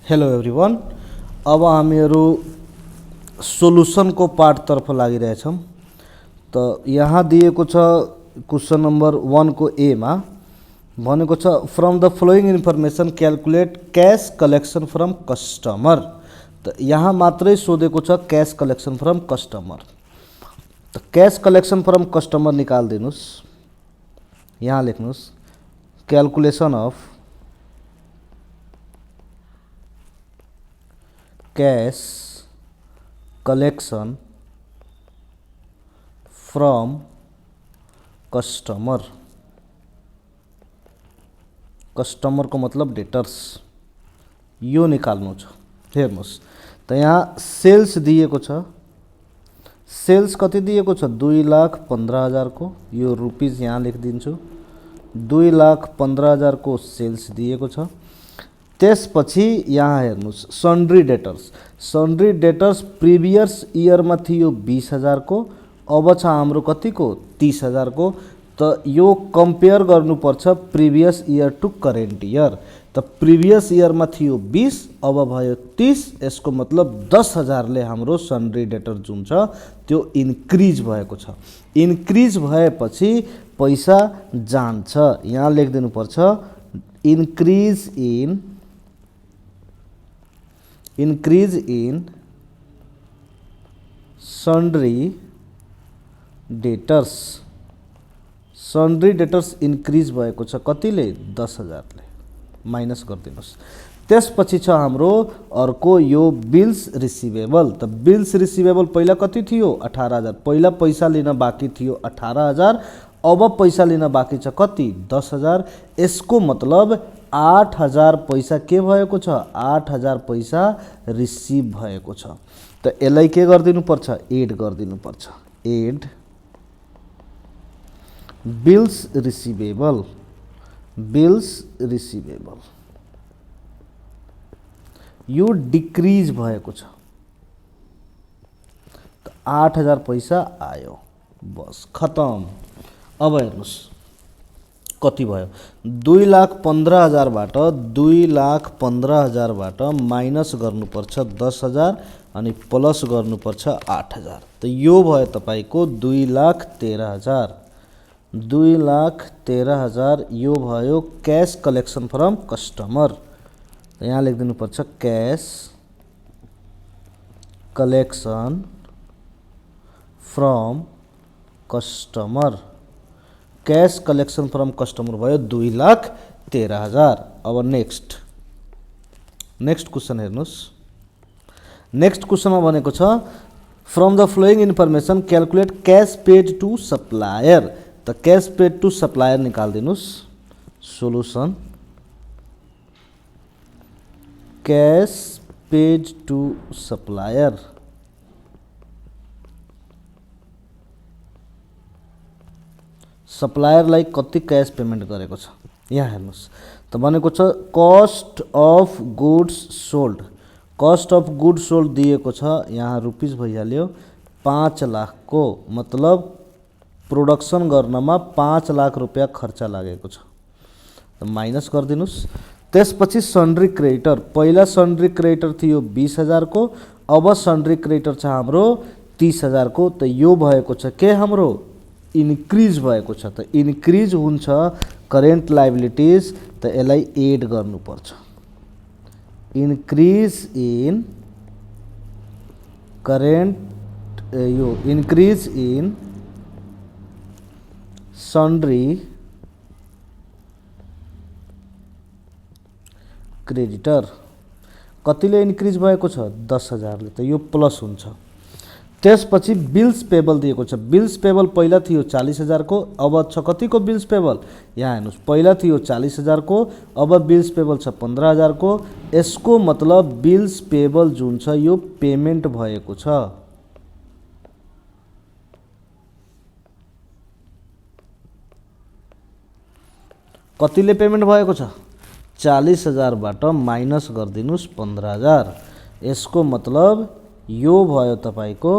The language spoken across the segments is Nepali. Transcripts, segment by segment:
Hello everyone. अब हामीहरू सोलुसनको पार्टतर्फ लागिरहेछौँ। त यहाँ दिएको छ क्वेसन नम्बर 1 को ए मा भनेको छ from the flowing information calculate cash collection from customer. त यहाँ मात्रै सोधेको छ क्यास कलेक्सन फ्रम कस्टमर। त क्यास कलेक्सन फ्रम कस्टमर निकालिदिनुस्। यहाँ लेख्नुस् calculation of cash collection from customer. Customer को मतलब डेटर्स यो निकाल्नु छ। हेर्नुस् त यहाँ सेल्स दिएको छ। सेल्स कति दिएको छ 2,15,000 को। यो रुपीज यहाँ लेखिदिन्छु। 2,15,000 को सेल्स दिएको छ। त्यसपछि यहाँ हेर्नुस् sundry debtors. Sundry debtors previous इयरमा थियो 20,000 को, अब छ हाम्रो कतिको 30,000 को। त यो कम्पेयर गर्नुपर्छ previous year to current year. त प्रिभियस इयरमा थियो 20, अब भयो 30। यसको मतलब 10,000 ले हाम्रो सन्ड्री डेटर जुन छ त्यो इन्क्रिज भएको छ। इन्क्रिज भएपछि पैसा जान्छ। यहाँ लेखिदिनुपर्छ increase in sundry debtors। Sundry debtors increase भएको छ कतिले 10,000 ले। माइनस गरिदिनुस्। त्यसपछि छ हाम्रो अर्को यो बिल्स रिसिभेबल। त बिल्स रिसिभेबल पहिला कति थियो 18,000। पहिला पैसा लिन बाँकी थियो 18,000, अब पैसा लिन बाँकी छ कति 10,000। यसको मतलब 8,000 पैसा के भएको छ 8,000 पैसा रिसिभ भएको छ। त यसलाई के गरिदिनु पर्छ एड गरिदिनु पर्छ। Add bills receivable. Bills receivable यो डिक्रिज भएको छ। त 8,000 पैसा आयो। बस खतम। अब हेर्नुस् कति भयो 2,15,000 बाट 2,15,000 बाट माइनस गर्नुपर्छ 10,000 अनि प्लस गर्नुपर्छ 8,000। त यो भयो तपाईको 2,13,000। 2,13,000 यो भयो क्यास कलेक्सन फ्रम कस्टमर। यहाँ लेखिदिनुपर्छ cash collection from customer. Cash collection from customer भयो 2,13,000। अब नेक्स्ट क्वेसन हेर्नुस्। नेक्स्ट क्वेसनमा भनेको छ from the flowing information calculate cash paid to supplier. त क्यास पेड टु सप्लायर निकालिदिनुस्। Solution cash paid to supplier. सप्लायरलाई कति क्यास पेमेन्ट गरेको छ यहाँ हेर्नुस्। त भनेको छ cost of goods sold. Cost of goods sold दिएको छ यहाँ रुपीज भइहाल्यो 5 लाख को। मतलब प्रोडक्सन गर्नमा 5 लाख रुपैयाँ खर्च लागेको छ। त माइनस गरिदिनुस्। त्यसपछि सन्ड्री क्रेडिटर। पहिला सन्ड्री क्रेडिटर थियो 20,000 को, अब सन्ड्री क्रेडिटर छ हाम्रो 30,000 को। त यो भएको छ के हाम्रो इन्क्रिज भएको छ। त इन्क्रिज हुन्छ करेन्ट लायबिलिटीज। त यसलाई एड गर्नुपर्छ। इन्क्रिज इन करेन्ट यो इन्क्रिज इन सन्ड्री क्रेडिटर कतिले इन्क्रिज भएको छ 10,000 ले। त यो प्लस हुन्छ। त्यसपछि बिल्स पेबल दिएको छ। बिल्स पेबल पहिला थियो 40,000 को, अब छ कतिको बिल्स पेबल यहाँ हेर्नुस्। पहिला थियो 40,000 को, अब बिल्स पेबल छ 15,000 को। यसको मतलब बिल्स पेबल जुन छ यो पेमेन्ट भएको छ। कतिले पेमेन्ट भएको छ 40,000 बाट माइनस गरिदिनुस् 15,000। यसको मतलब यो भयो तपाईको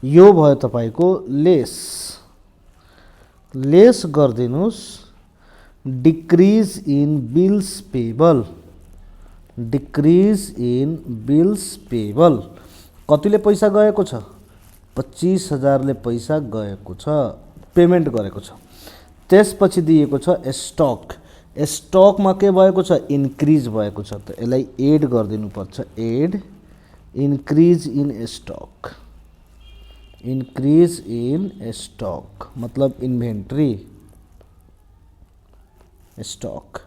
यो भयो तपाईको lace. Lace गरिदिनुस् decrease in bills payable. Decrease in bills payable कतिले पैसा गएको छ 25,000 ले पैसा गएको छ, पेमेन्ट गरेको छ। त्यसपछि दिएको छ स्टक। स्टकमा के भएको छ इन्क्रिज भएको छ, त यसलाई एड गरिदिनु पर्छ। Add increase in stock. Increase in stock मतलब इन्भेन्ट्री। स्टक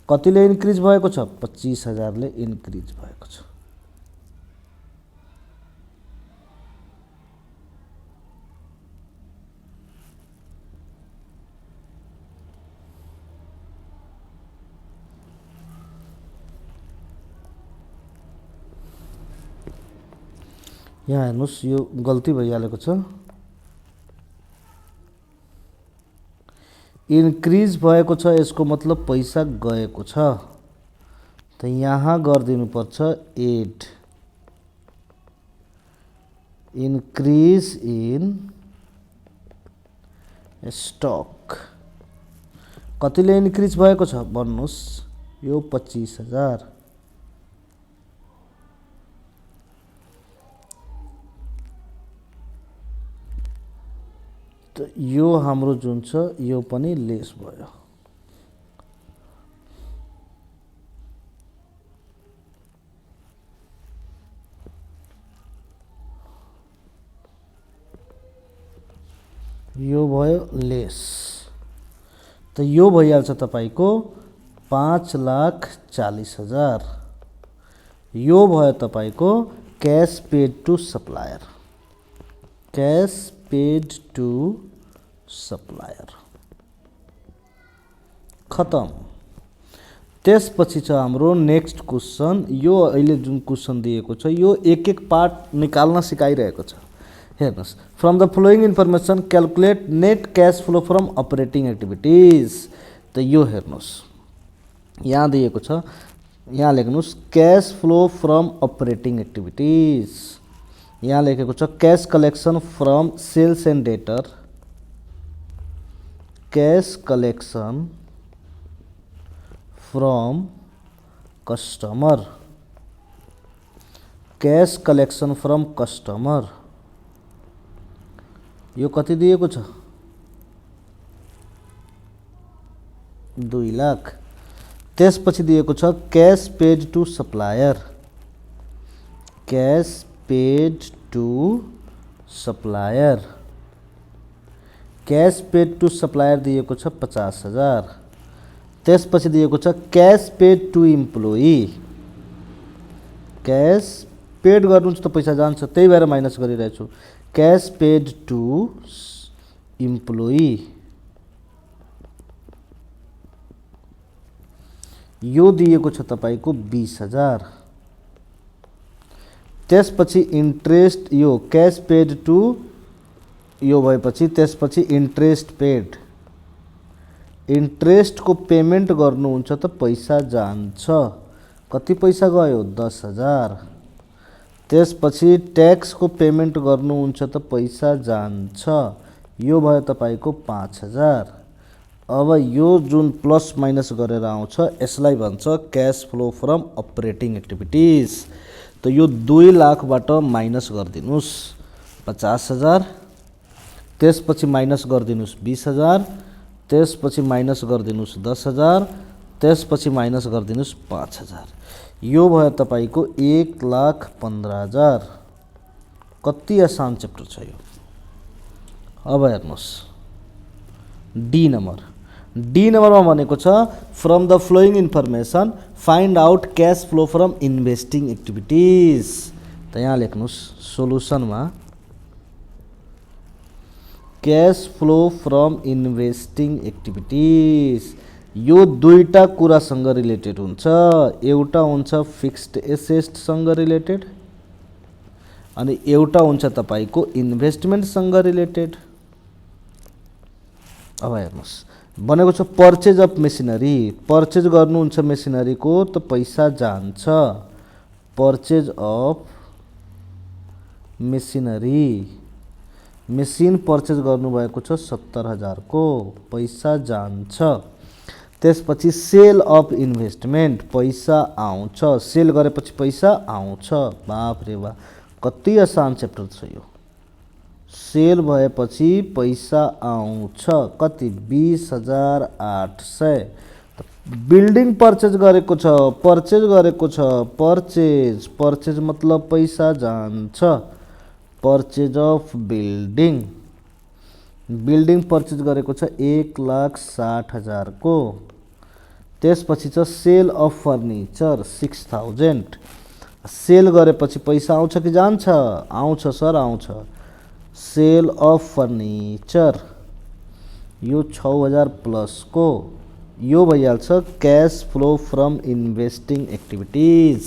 कतिले इन्क्रिज भएको छ 25,000 ले इन्क्रिज भएको छ। यहाँ हेर्नुस् यो गल्ती भइहालेको छ। इन्क्रिज भएको छ यसको मतलब पैसा गएको छ, त यहाँ गरिदिनु पर्छ एड इन्क्रिज इन स्टक। कतिले इन्क्रिज भएको छ भन्नुस् यो 25,000। त यो हाम्रो जुन छ यो पनि लेस भयो। यो भयो लेस। त यो भइहाल्छ तपाईको 5,40,000। यो भयो तपाईको cash paid to supplier. Cash paid to supplier खतम। त्यसपछि छ हाम्रो नेक्स्ट क्वेसन। यो अहिले जुन क्वेसन दिएको छ यो एक एक पार्ट निकाल्न सिकाइरहेको छ। हेर्नुस् from the flowing information calculate net cash flow from operating activities. त यो हेर्नुस् यहाँ दिएको छ, यहाँ लेख्नुस् cash flow from operating activities. यहाँ लेखेको छ cash collection from sales and debtor. Cash collection from customer. Cash collection from customer यो कति दिएको छ 2 लाख। त्यसपछि दिएको छ cash paid to supplier. Cash paid to supplier. Cash paid to supplier दिएको छ 50,000। त्यसपछि दिएको छ cash paid to employee. Cash paid गर्नुहुन्छ त पैसा जान्छ, त्यही भएर माइनस गरिरहेको छु। क्याश पेड टु इम्प्लोइ यो दिएको छ तपाईको 20,000। त्यसपछि इन्ट्रेस्ट यो क्याश पेड टु यो भएपछि त्यसपछि इन्ट्रेस्ट पेड। इन्ट्रेस्टको पेमेन्ट गर्नुहुन्छ त पैसा जान्छ। कति पैसा गयो 10,000। त्यसपछि ट्याक्सको पेमेन्ट गर्नुहुन्छ त पैसा जान्छ। यो भयो तपाईको 5,000। अब यो जुन प्लस माइनस गरेर आउँछ यसलाई भन्छ cash flow from operating activities. त यो 2 लाखबाट माइनस गरिदिनुस् 50,000। त्यसपछि माइनस गरिदिनुस् 20,000। त्यसपछि माइनस गरिदिनुस् 10,000। त्यसपछि माइनस गरिदिनुस् 5,000। यो भयो तपाईको 1,15,000। कति आसान च्याप्टर छ यो। अब हेर्नुस् डी नम्बर। डी नम्बरमा भनेको छ from the flowing information find out cash flow from investing activities. त यहाँ लेख्नुस् सोलुसनमा cash flow from investing activities. यो दुईटा कुरासँग रिलेटेड हुन्छ। एउटा हुन्छ फिक्स्ड एसेटसँग रिलेटेड अनि एउटा हुन्छ तपाईको इन्भेस्टमेन्टसँग रिलेटेड। अब हेर्नुस् भनेको छ पर्चेज अफ मेसिनरी। पर्चेज गर्नुहुन्छ मेसिनरीको त पैसा जान्छ। Purchase of machinery machine purchase गर्नुभएको छ 70,000 को, पैसा जान्छ। त्यसपछि सेल अफ इन्भेस्टमेन्ट, पैसा आउँछ, सेल गरेपछि पैसा आउँछ। बाफ रे बा, कति आसान च्याप्टर छ यो। सेल भएपछि पैसा आउँछ, कति 20,800। बिल्डिङ पर्चेज गरेको छ, पर्चेज गरेको छ, पर्चेज, पर्चेज मतलब पैसा जान्छ, purchase of building, building purchase गरेको छ 1,60,000 को। त्यसपछि छ सेल अफ फर्निचर 6,000। सेल गरेपछि पैसा आउँछ कि जान्छ? आउँछ सर, आउँछ। सेल अफ फर्निचर यो 6,000 प्लस को, यो भइहाल्छ cash flow from investing activities.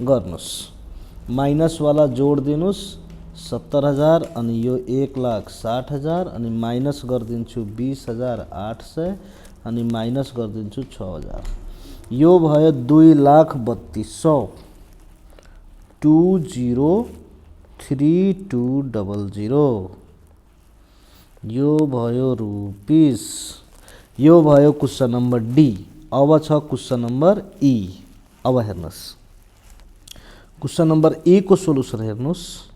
गर्नुहोस्, माइनसवाला जोड दिनुहोस् 70,000 अनि यो 1,60,000 अनि माइनस गरिदिन्छु 20,800 अनि माइनस गरिदिन्छु 6,000। यो भयो 2,32,000, 203200। यो भयो रुपिस। यो भयो क्वेसन नम्बर डी। अब छ क्वेसन नम्बर ई। अब हेर्नुहोस्, क्वेसन नम्बर ई को सोलुसन हेर्नुहोस्।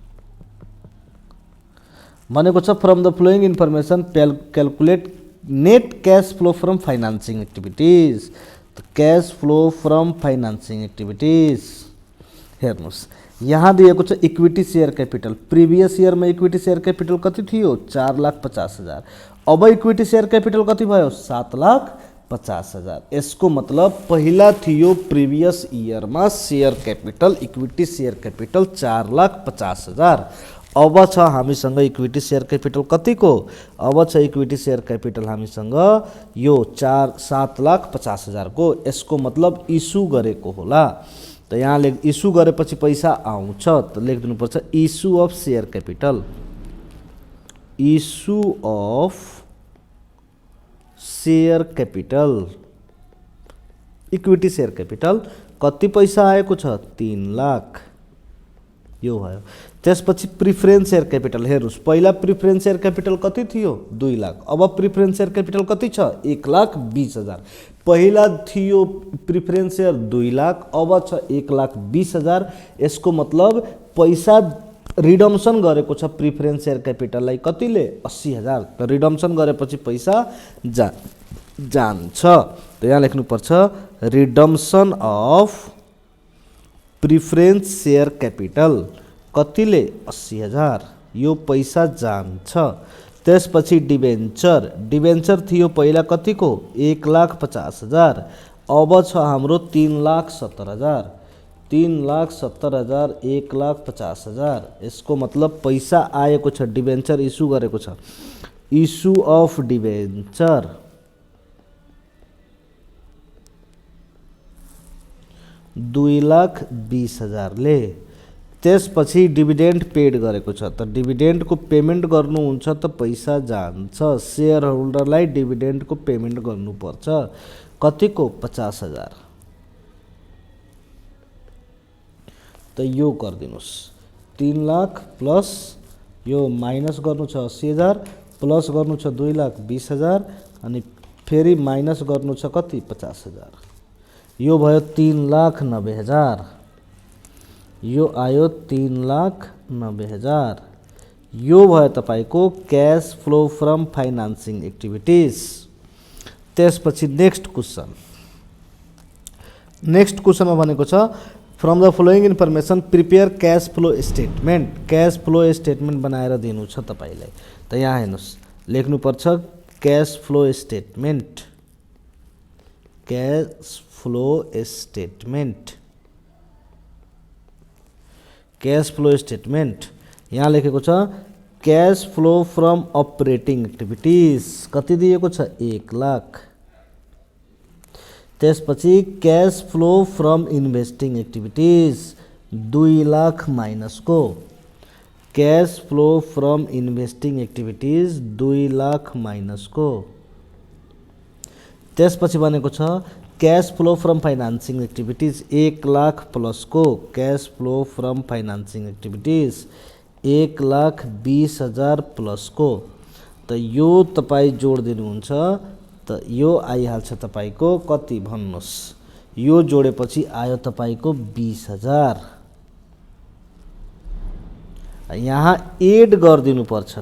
भनेको छ from the flowing information calculate net cash flow from financing activities. Cash flow from financing activities हेर्नुहोस्, यहाँ दिएको छ इक्विटी सेयर क्यापिटल। प्रिभियस इयरमा इक्विटी सेयर क्यापिटल कति थियो? 4,50,000। अब इक्विटी सेयर क्यापिटल कति भयो? 7,50,000। यसको मतलब पहिला थियो प्रिभियस इयरमा share capital, equity share capital 4,50,000। अब छ हामीसँग इक्विटी सेयर क्यापिटल कतिको? अब छ इक्विटी सेयर क्यापिटल हामीसँग यो 7,50,000 को। यसको मतलब इस्यु गरेको होला। त यहाँ इस्यु गरेपछि पैसा आउँछ, त लेखिदिनुपर्छ issue of share capital. Issue of share capital, equity share capital कति पैसा आएको छ? 3,00,000। यो भयो। त्यसपछि प्रिफरेन्स सेयर क्यापिटल हेर्नुहोस्, पहिला प्रिफरेन्स सेयर क्यापिटल कति थियो? 2,00,000। अब प्रिफरेन्स सेयर क्यापिटल कति छ? 1,20,000। पहिला थियो प्रिफरेन्स सेयर 2,00,000, अब छ 1,20,000। यसको मतलब पैसा रिडम्सन गरेको छ प्रिफरेन्स सेयर क्यापिटललाई कतिले? 80,000। त रिडम्सन गरेपछि पैसा जान्छ। त यहाँ लेख्नुपर्छ redemption of preference share capital कतिले? 80,000। यो पैसा जान्छ। त्यसपछि डिबेन्चर, डिबेन्चर थियो पहिला कतिको? 1,50,000। अब छ हाम्रो 3,70,000। 3,70,000, 1,50,000। यसको मतलब पैसा आएको छ, डिबेन्चर इस्यु गरेको छ। इस्यु अफ डिबेन्चर 2,20,000 ले। त्यसपछि डिभिडेन्ड पेड गरेको छ, त डिभिडेन्डको पेमेन्ट गर्नुहुन्छ त पैसा जान्छ। सेयर होल्डरलाई डिभिडेन्डको पेमेन्ट गर्नुपर्छ कतिको? 50,000। त यो गरिदिनुहोस् 3,00,000 प्लस यो माइनस गर्नु छ 80,000 प्लस गर्नु छ 2,20,000 अनि फेरि माइनस गर्नु छ कति? 50,000। यो भयो 3,90,000। यो आयो 3,90,000। यो भयो तपाईको cash flow from financing activities. त्यसपछि नेक्स्ट क्वेसन। नेक्स्ट क्वेसनमा भनेको छ from the flowing information prepare cash flow statement. Cash flow statement बनाएर दिनु छ तपाईलाई। त यहाँ हेर्नुहोस्, लेख्नुपर्छ cash flow statement. Cash flow statement, cash flow statement यहाँ लेखेको छ cash flow from operating activities कति दिएको छ? 1,00,000। त्यसपछि cash flow from investing activities 2,00,000 minus को। Cash flow from investing activities 2,00,000 minus को। त्यसपछि भनेको छ cash flow from financing activities 1,00,000 plus को। Cash flow from financing activities 1,20,000 plus को त यो तपाईँ जोड दिनुहुन्छ त यो आइहाल्छ तपाईको कति भन्नुस्। यो जोडेपछि आयो तपाईको 20,000। यहाँ एड गरिदिनु पर्छ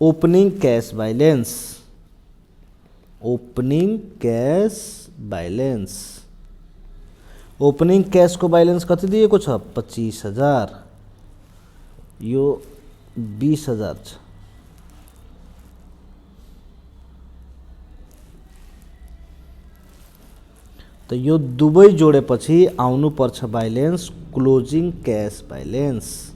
opening cash balance. Opening cash balance, opening cash को बैलेन्स कति दिएको छ 25,000, यो 20,000 छ। त यो दुवै जोडेपछि आउनु पर्छ balance closing cash balance.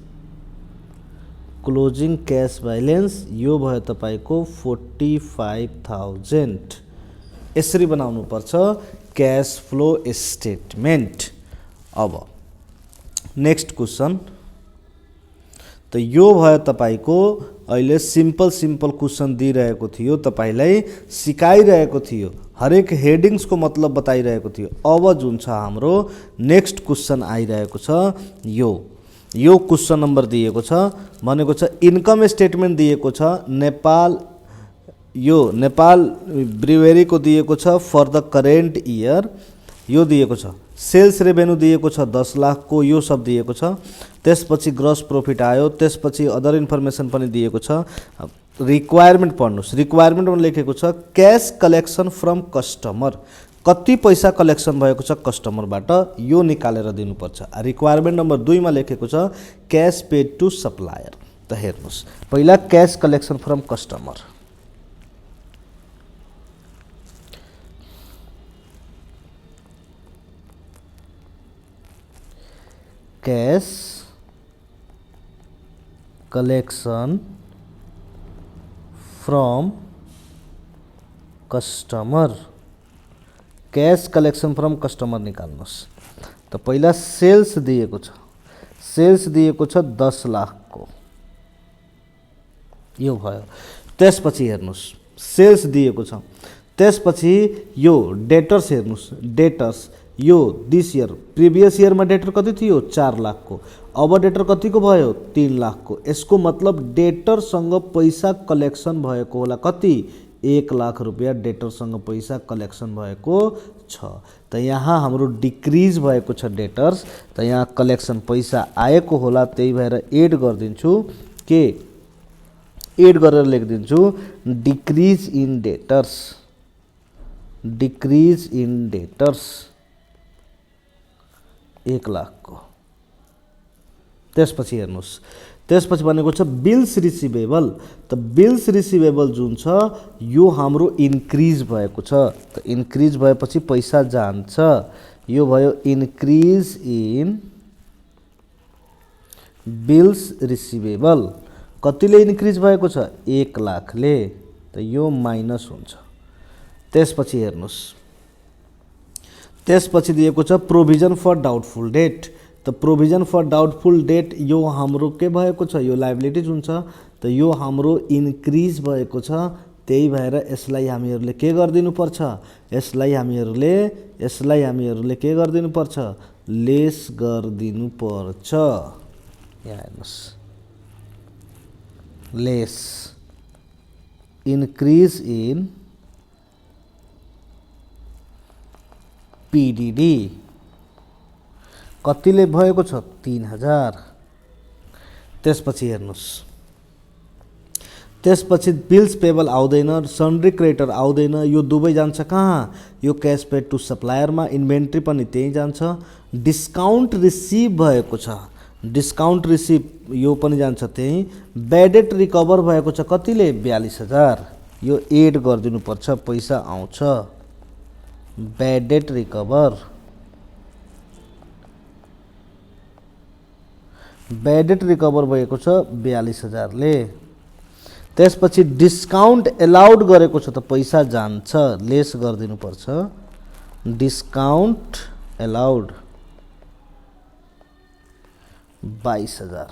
Closing cash balance यो भयो तपाईको 45,000। यसरी बनाउनु पर्छ क्याश फ्लो स्टेटमेन्ट। अब नेक्स्ट क्वेशन, त यो भयो तपाईको अहिले सिम्पल क्वेशन दिइरहेको थियो, तपाईलाई सिकाइरहेको थियो, हरेक हेडिङ्स को मतलब बताइरहेको थियो। अब जुन छ हाम्रो नेक्स्ट क्वेशन आइरहेको छ यो क्वेशन नम्बर दिएको छ भनेको छ इन्कम स्टेटमेन्ट दिएको छ नेपाल, यो नेपाल ब्रुवेरी को दिएको छ फर द करेन्ट इयर, यो दिएको छ। सेल्स रेभेन्यू दिएको छ 10 लाख को, यो सब दिएको छ। त्यसपछि ग्रस प्रॉफिट आयो, त्यसपछि अदर इन्फर्मेसन पनि दिएको छ। रिक्वायरमेन्ट पढ्नुस्। रिक्वायरमेन्टमा लेखेको छ क्याश कलेक्सन फ्रम कस्टमर, कति पैसा कलेक्सन भएको छ कस्टमरबाट यो निकालेर दिनुपर्छ। रिक्वायरमेन्ट नम्बर 2 मा लेखेको छ क्याश पेड टु सप्लायर। त हेर्नुस्, पहिला cash collection from customer, cash collection from customer, cash collection from customer निकाल्नुस्। त पहिला सेल्स दिएको छ, सेल्स दिएको छ 10 लाख को, यो भयो। त्यसपछि हेर्नुस् सेल्स दिएको छ, त्यसपछि यो डेटर्स हेर्नुस्, डेटर्स यो दिस इयर, प्रिभियस इयर में डेटर कति थियो 4 लाख को, अब डेटर कति को भयो 3 लाख को। यसको मतलब डेटर सँग पैसा कलेक्सन भएको होला कति 1 लाख रुपैयाँ डेटर सँग पैसा कलेक्सन भएको छ। त यहाँ हाम्रो डिक्रिज भएको छ डेटर्स, त यहाँ कलेक्सन पैसा आएको होला, त्यही भएर एड गरिदिन्छु के एड गरेर लेखिदिन्छु decrease in debtors, decrease in debtors 1 lakh को। त्यसपछि हेर्नुस्, त्यसपछि भनेको छ बिल्स रिसिभेबल। त बिल्स रिसिभेबल जुन छ यो हाम्रो इन्क्रिज भएको छ, त इन्क्रिज भएपछि पैसा जान्छ, यो भयो इन्क्रिज इन बिल्स रिसिभेबल। कतिले इन्क्रिज भएको छ 1 लाखले, त यो माइनस हुन्छ। त्यसपछि हेर्नुस्, त्यसपछि दिएको छ प्रोभिजन फर डाउटफुल डेट। त प्रोभिजन फर डाउटफुल डेट यो हाम्रो के भएको छ, यो लायबिलिटीज हुन्छ, त यो हाम्रो इन्क्रिज भएको छ, त्यही भएर यसलाई हामीहरूले के गरिदिनु पर्छ, यसलाई हामीहरूले के गरिदिनु पर्छ, लेस गरिदिनु पर्छ। यहाँ हेर्नुस्, लेस इन्क्रिज इन पीडीडी कतिले भएको छ 3000। त्यसपछि हेर्नुस्, त्यसपछि बिल्स पेबल आउँदैन, सन्ड्री क्रेडिटर आउँदैन, यो दुवै जान्छ कहाँ, यो क्याश पेड टु सप्लायरमा, इन्भेन्ट्री पनि त्यही जान्छ। डिस्काउन्ट रिसिभ भएको छ, डिस्काउन्ट रिसिभ यो पनि जान्छ त्यही। ब्याडेट रिकभर भएको छ कतिले 42,000, यो एड गरिदिनु पर्छ, पैसा आउँछ। ब्याडेट रिकभर, ब्याडेट रिकभर भएको छ 42,000 ले। त्यसपछि डिस्काउन्ट एलाउड गरेको छ, त पैसा जान्छ, लेस गरिदिनु पर्छ। Discount allowed 22,000।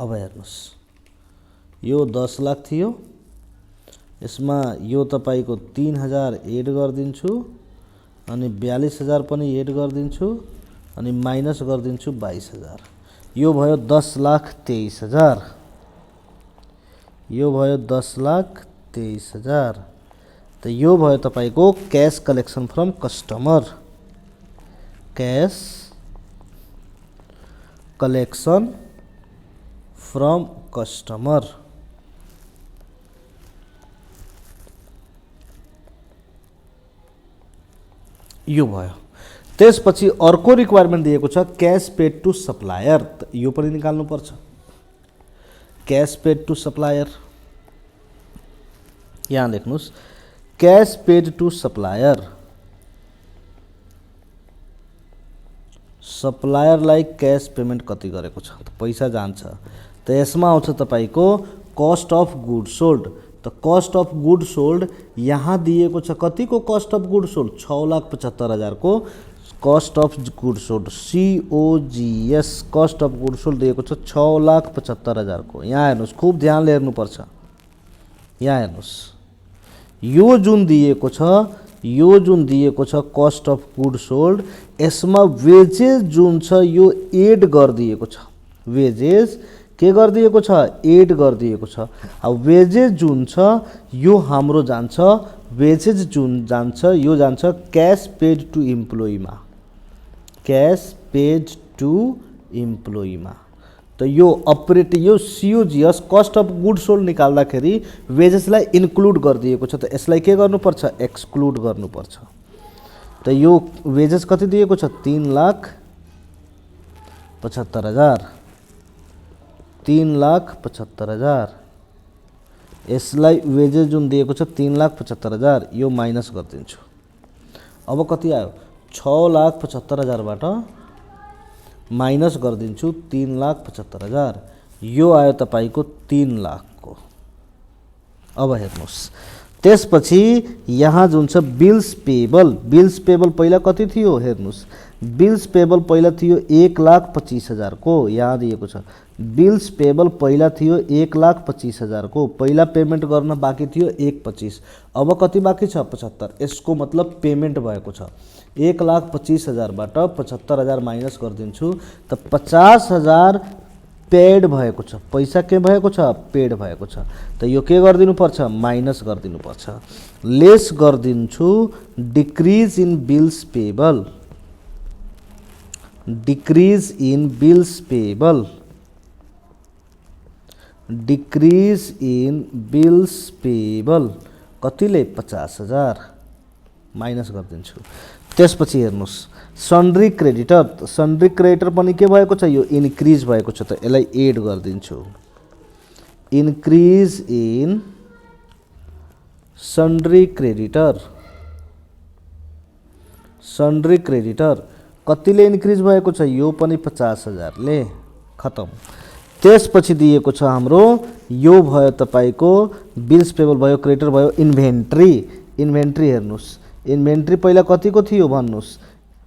अब हेर्नुस्, यो 10 लाख थियो, यसमा यो तपाईको 3000 एड गरिदिन्छु अनि 42,000 पनि एड गरिदिन्छु अनि माइनस गरिदिन्छु 22,000। यो भयो 10,23,000, यो भयो 10,23,000। त यो भयो तपाईको cash collection from customer, cash collection from customer. यो भयो। त्यसपछि अर्को रिक्वायरमेन्ट दिएको छ क्यास पेड टु सप्लायर। त यो पनि निकाल्नु पर्छ। क्यास पेड टु सप्लायर, यहाँ लेख्नुस् क्यास पेड टु सप्लायर। सप्लायरलाई क्यास पेमेन्ट कति गरेको छ त पैसा जान्छ। त यसमा आउँछ तपाईको कस्ट अफ गुड सोल्ड। त कस्ट अफ गुड सोल्ड यहाँ दिएको छ कतिको कस्ट अफ गुड सोल्ड 6,75,000 को cost of good sold, COGS cost of good sold दिएको छ 6,75,000 को। यहाँ हेर्नुस्, खूब ध्यानले हेर्नुपर्छ। यहाँ हेर्नुस्, यो जुन दिएको छ कस्ट अफ गुड सोल्ड, यसमा वेजेस जुन छ यो एड गरिदिएको छ। वेजेस के गरिदिएको छ? एड गरिदिएको छ। अब वेजेस जुन छ यो हाम्रो जान्छ, वेजेस जुन जान्छ यो जान्छ क्यास पेड टु इम्प्लोइमा, क्यास पेड टु इम्प्लोइमा। त यो अपरेटिभ यो COGS cost of good sold निकाल्दाखेरि वेजेसलाई इन्क्लुड गरिदिएको छ। त यसलाई के गर्नुपर्छ? एक्सक्लुड गर्नुपर्छ। त यो वेजेस कति दिएको छ? 3,75,000, 3,75,000। यसलाई वेजेस जुन दिएको छ 3,75,000, यो माइनस गरिदिन्छु। अब कति आयो? 6,75,000 बाट माइनस गरिदिन्छु 3,75,000, यो आयो तपाईको 3,00,000 को। अब हेर्नुस्, त्यसपछि यहाँ जुन छ बिल्स पेबल, बिल्स पेबल पहिला कति थियो? हेर्नुस्, बिल्स पेबल पहिला थियो 1,25,000 को। यहाँ दिएको छ बिल्स पेबल पहिला थियो 1,25,000 को। पहिला पेमेन्ट गर्न बाँकी थियो 1,25,000। अब कति बाँकी छ? 75,000। यसको मतलब पेमेन्ट भएको छ। 1,25,000 बाट 75,000 माइनस गरिदिन्छु। त 50,000 पेड भएको छ। पैसा के भएको छ? पेड भएको छ। त यो के गरिदिनु पर्छ? माइनस गरिदिनु पर्छ। लेस गरिदिन्छु decrease in bills payable, decrease in bills payable, decrease in bills payable कतिले? 50,000 माइनस गरिदिन्छु। त्यसपछि हेर्नुस् सन्ड्री क्रेडिटर, सन्ड्री क्रेडिटर पनि के भएको छ? यो इन्क्रिज भएको छ। त यसलाई एड गरिदिन्छु। Increase in sundry creditor, sundry creditor कतिले इन्क्रिज भएको छ? यो पनि 50,000 ले। खतम। त्यसपछि दिएको छ हाम्रो यो भयो तपाईको बिल्स पेबल भयो, क्रेडिटर भयो, इन्भेन्ट्री। इन्भेन्ट्री हेर्नुस्, इन्भेन्ट्री पहिला कतिको थियो भन्नुस्?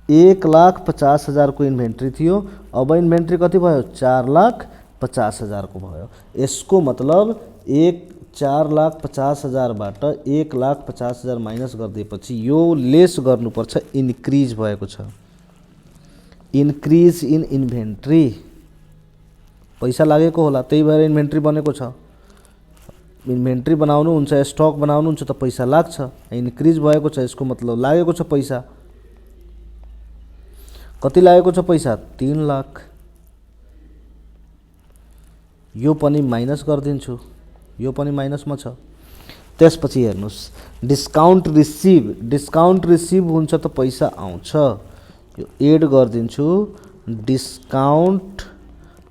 1,50,000 को इन्भेन्ट्री थियो। अब इन्भेन्ट्री कति भयो? 4,50,000 को भयो। यसको मतलब 4,50,000 बाट 1,50,000 माइनस गरिदिएपछि यो लेस गर्नुपर्छ, इन्क्रिज भएको छ। इन्क्रिज इन इन्भेन्ट्री पैसा लागेको होला, त्यही भएर इन्भेन्ट्री बनेको छ। इन्भेन्ट्री बनाउनु हुन्छ, स्टक बनाउनु हुन्छ त पैसा लाग्छ। इन्क्रिज भएको छ, यसको मतलब लागेको छ पैसा। कति लागेको छ पैसा? 3,00,000। यो पनि माइनस गरिदिन्छु, यो पनि माइनसमा छ। त्यसपछि हेर्नुस् डिस्काउन्ट रिसिभ, डिस्काउन्ट रिसिभ हुन्छ त पैसा आउँछ। यो एड गरिदिन्छु डिस्काउन्ट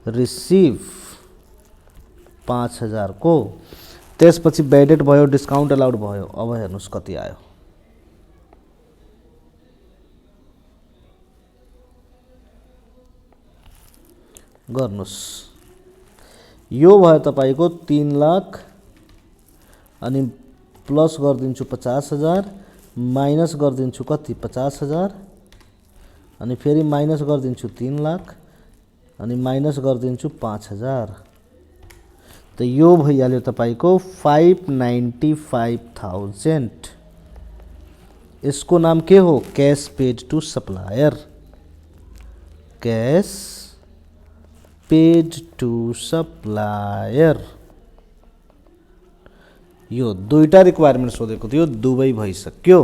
रिसिभ 5,000 को। त्यसपछि बेडेड भयो, डिस्काउन्ट अलाउड भयो। अब हेर्नुस् कति आयो? गर्नुस्, यो भयो तपाईको 3,00,000 अनि प्लस गरिदिन्छु 50,000, माइनस गरिदिन्छु कति? 50,000 अनि फेरि माइनस गरिदिन्छु 3,00,000 अनि माइनस गरिदिन्छु 5,000। त यो भइहाल्यो तपाईको 595,000। यसको नाम के हो? Cash paid to supplier. Cash paid to supplier. यो दुईटा रिक्वायरमेन्ट सोधेको थियो, दुवै भइसक्यो।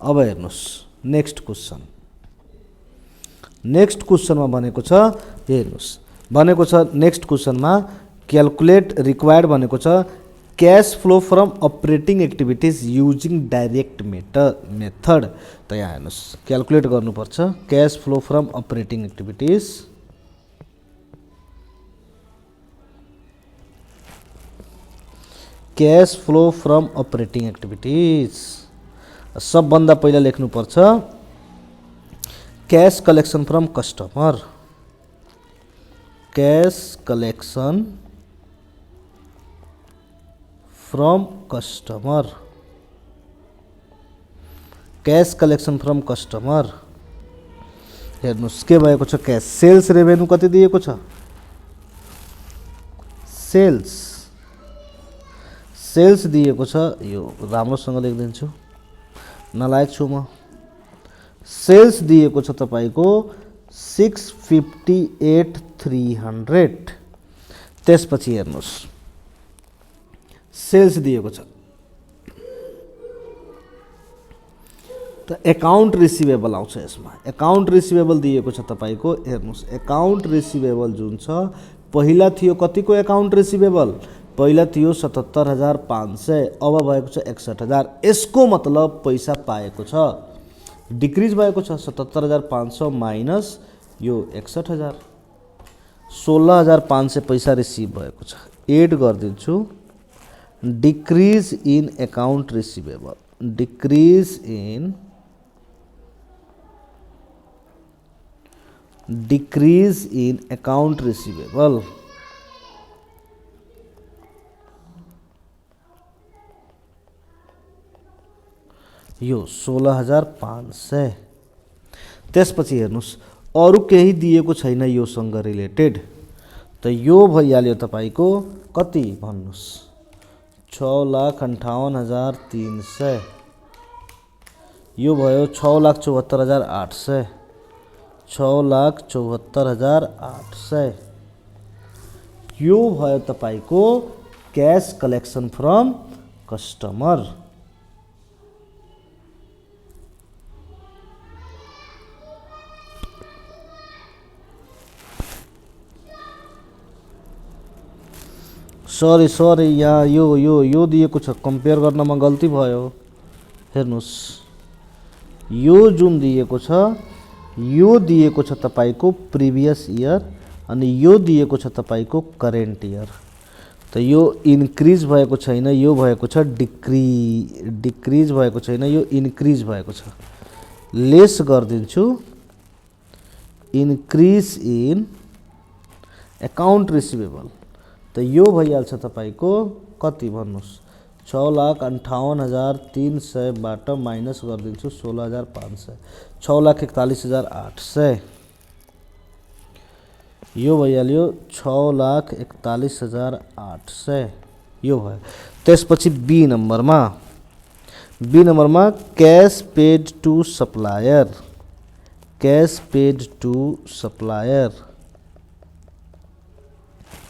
अब हेर्नुहोस् नेक्स्ट क्वेसन। नेक्स्ट क्वेसनमा भनेको छ, हेर्नुहोस् भनेको छ नेक्स्ट क्वेसनमा क्यालकुलेट रिक्वायर्ड भनेको छ cash flow from operating activities using direct method. त यहाँ हेर्नुहोस् क्यालकुलेट गर्नुपर्छ cash flow from operating activities. Cash flow from operating activities सबभन्दा पहिला लेख्नुपर्छ cash collection from customer. Cash collection from customer. Cash collection from customer हेर्नुहोस् के भएको छ, कैश सेल्स रेभेन्यू कति दिएको छ, सेल्स दिएको छ। यो राम्रोसँग लेखिदिन्छु, नलायक छु म। सेल्स दिएको छ तपाईको 658,300। त्यसपछि हेर्नुहोस् सेल्स दिएको छ त एकाउन्ट रिसिभेबल आउँछ यसमा। एकाउन्ट रिसिभेबल दिएको छ तपाईको, हेर्नुहोस् एकाउन्ट रिसिभेबल जुन छ पहिला थियो कतिको एकाउन्ट रिसिभेबल, पहिला थियो 77,500, अब भएको छ 61,000। यसको मतलब पैसा पाएको छ डिक्रिज भएको छ, 77,500 माइनस यो 61,000, 16,500 पैसा रिसिभ भएको छ। एड गरिदिन्छु decrease in account receivable, decrease in account receivable. यो 16,500। त्यसपछि हेर्नुहोस् अरू केही दिएको छैन योसँग रिलेटेड, त यो भइहाल्यो तपाईको कति भन्नुहोस् 6,58,300। यो भयो 6,74,800, 6,74,800। यो भयो तपाईको cash collection from customer. Sorry यहाँ यो दिएको छ, कम्पेयर गर्नमा गल्ती भयो। हेर्नुहोस् यो जुन दिएको छ यो दिएको छ तपाईको प्रिभियस इयर अनि यो दिएको छ तपाईको करेन्ट इयर। त यो इन्क्रिज भएको छैन, यो भएको छ डिक्रिज भएको छैन, यो इन्क्रिज भएको छ। लेस गरिदिन्छु इन्क्रिज इन एकाउन्ट रिसिभेबल। त यो भइहाल्छ तपाईको कति भन्नुहोस् 6,58,300 बाट माइनस गरिदिन्छु 16,500, 6,41,800। यो भइहाल्यो 6,41,800 यो भयो। त्यसपछि बी नम्बरमा cash paid to supplier, cash paid to supplier.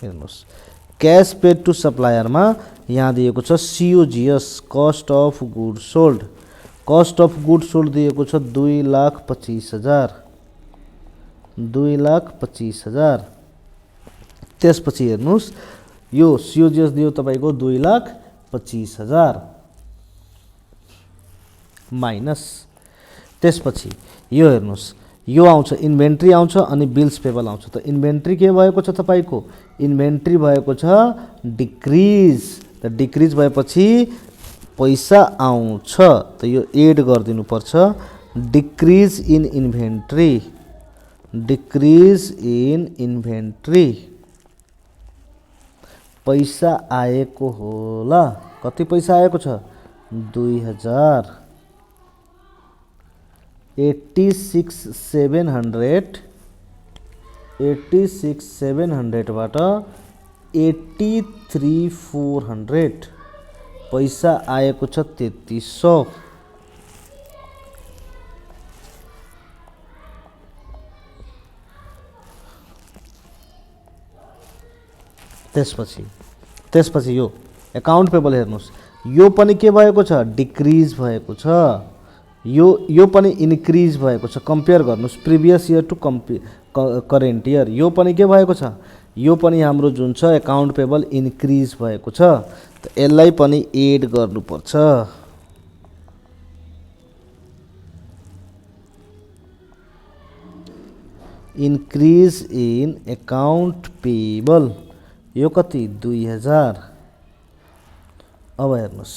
हेर्नुहोस् कैश पेड टू सप्लायरमा यहाँ दिएको छ COGS cost of good sold. Cost of good sold दिएको छ 2,25,000, 2,25,000। त्यसपछि हेर्नुहोस् यो COGS दियो तपाईको 2,25,000 माइनस। त्यसपछि यो हेर्नुहोस् यो आउँछ इन्भेन्ट्री आउँछ अनि बिल्स पेबल आउँछ। त इन्भेन्ट्री के भएको छ तपाईको, इन्भेन्ट्री भएको छ डिक्रिज। त डिक्रिज भएपछि पैसा आउँछ, त यो एड गरिदिनु पर्छ decrease in inventory, decrease in inventory. पैसा आएको होला, कति पैसा आएको छ 2,000, 86,700 बाट 83,400 पैसा आएको छ 3,300। त्यसपछि यो एकाउन्ट पेबल हेर्नुहोस्, यो पनि के भएको छ, डिक्रिज भएको छ, यो पनि इन्क्रिज भएको छ। कम्पेयर गर्नुहोस् previous year to current year, यो पनि के भएको छ, यो पनि हाम्रो जुन छ एकाउन्ट पेबल इन्क्रिज भएको छ। त यसलाई पनि एड गर्नुपर्छ। इन्क्रिज इन एकाउन्ट पेबल यो कति 2000। अब हेर्नुहोस्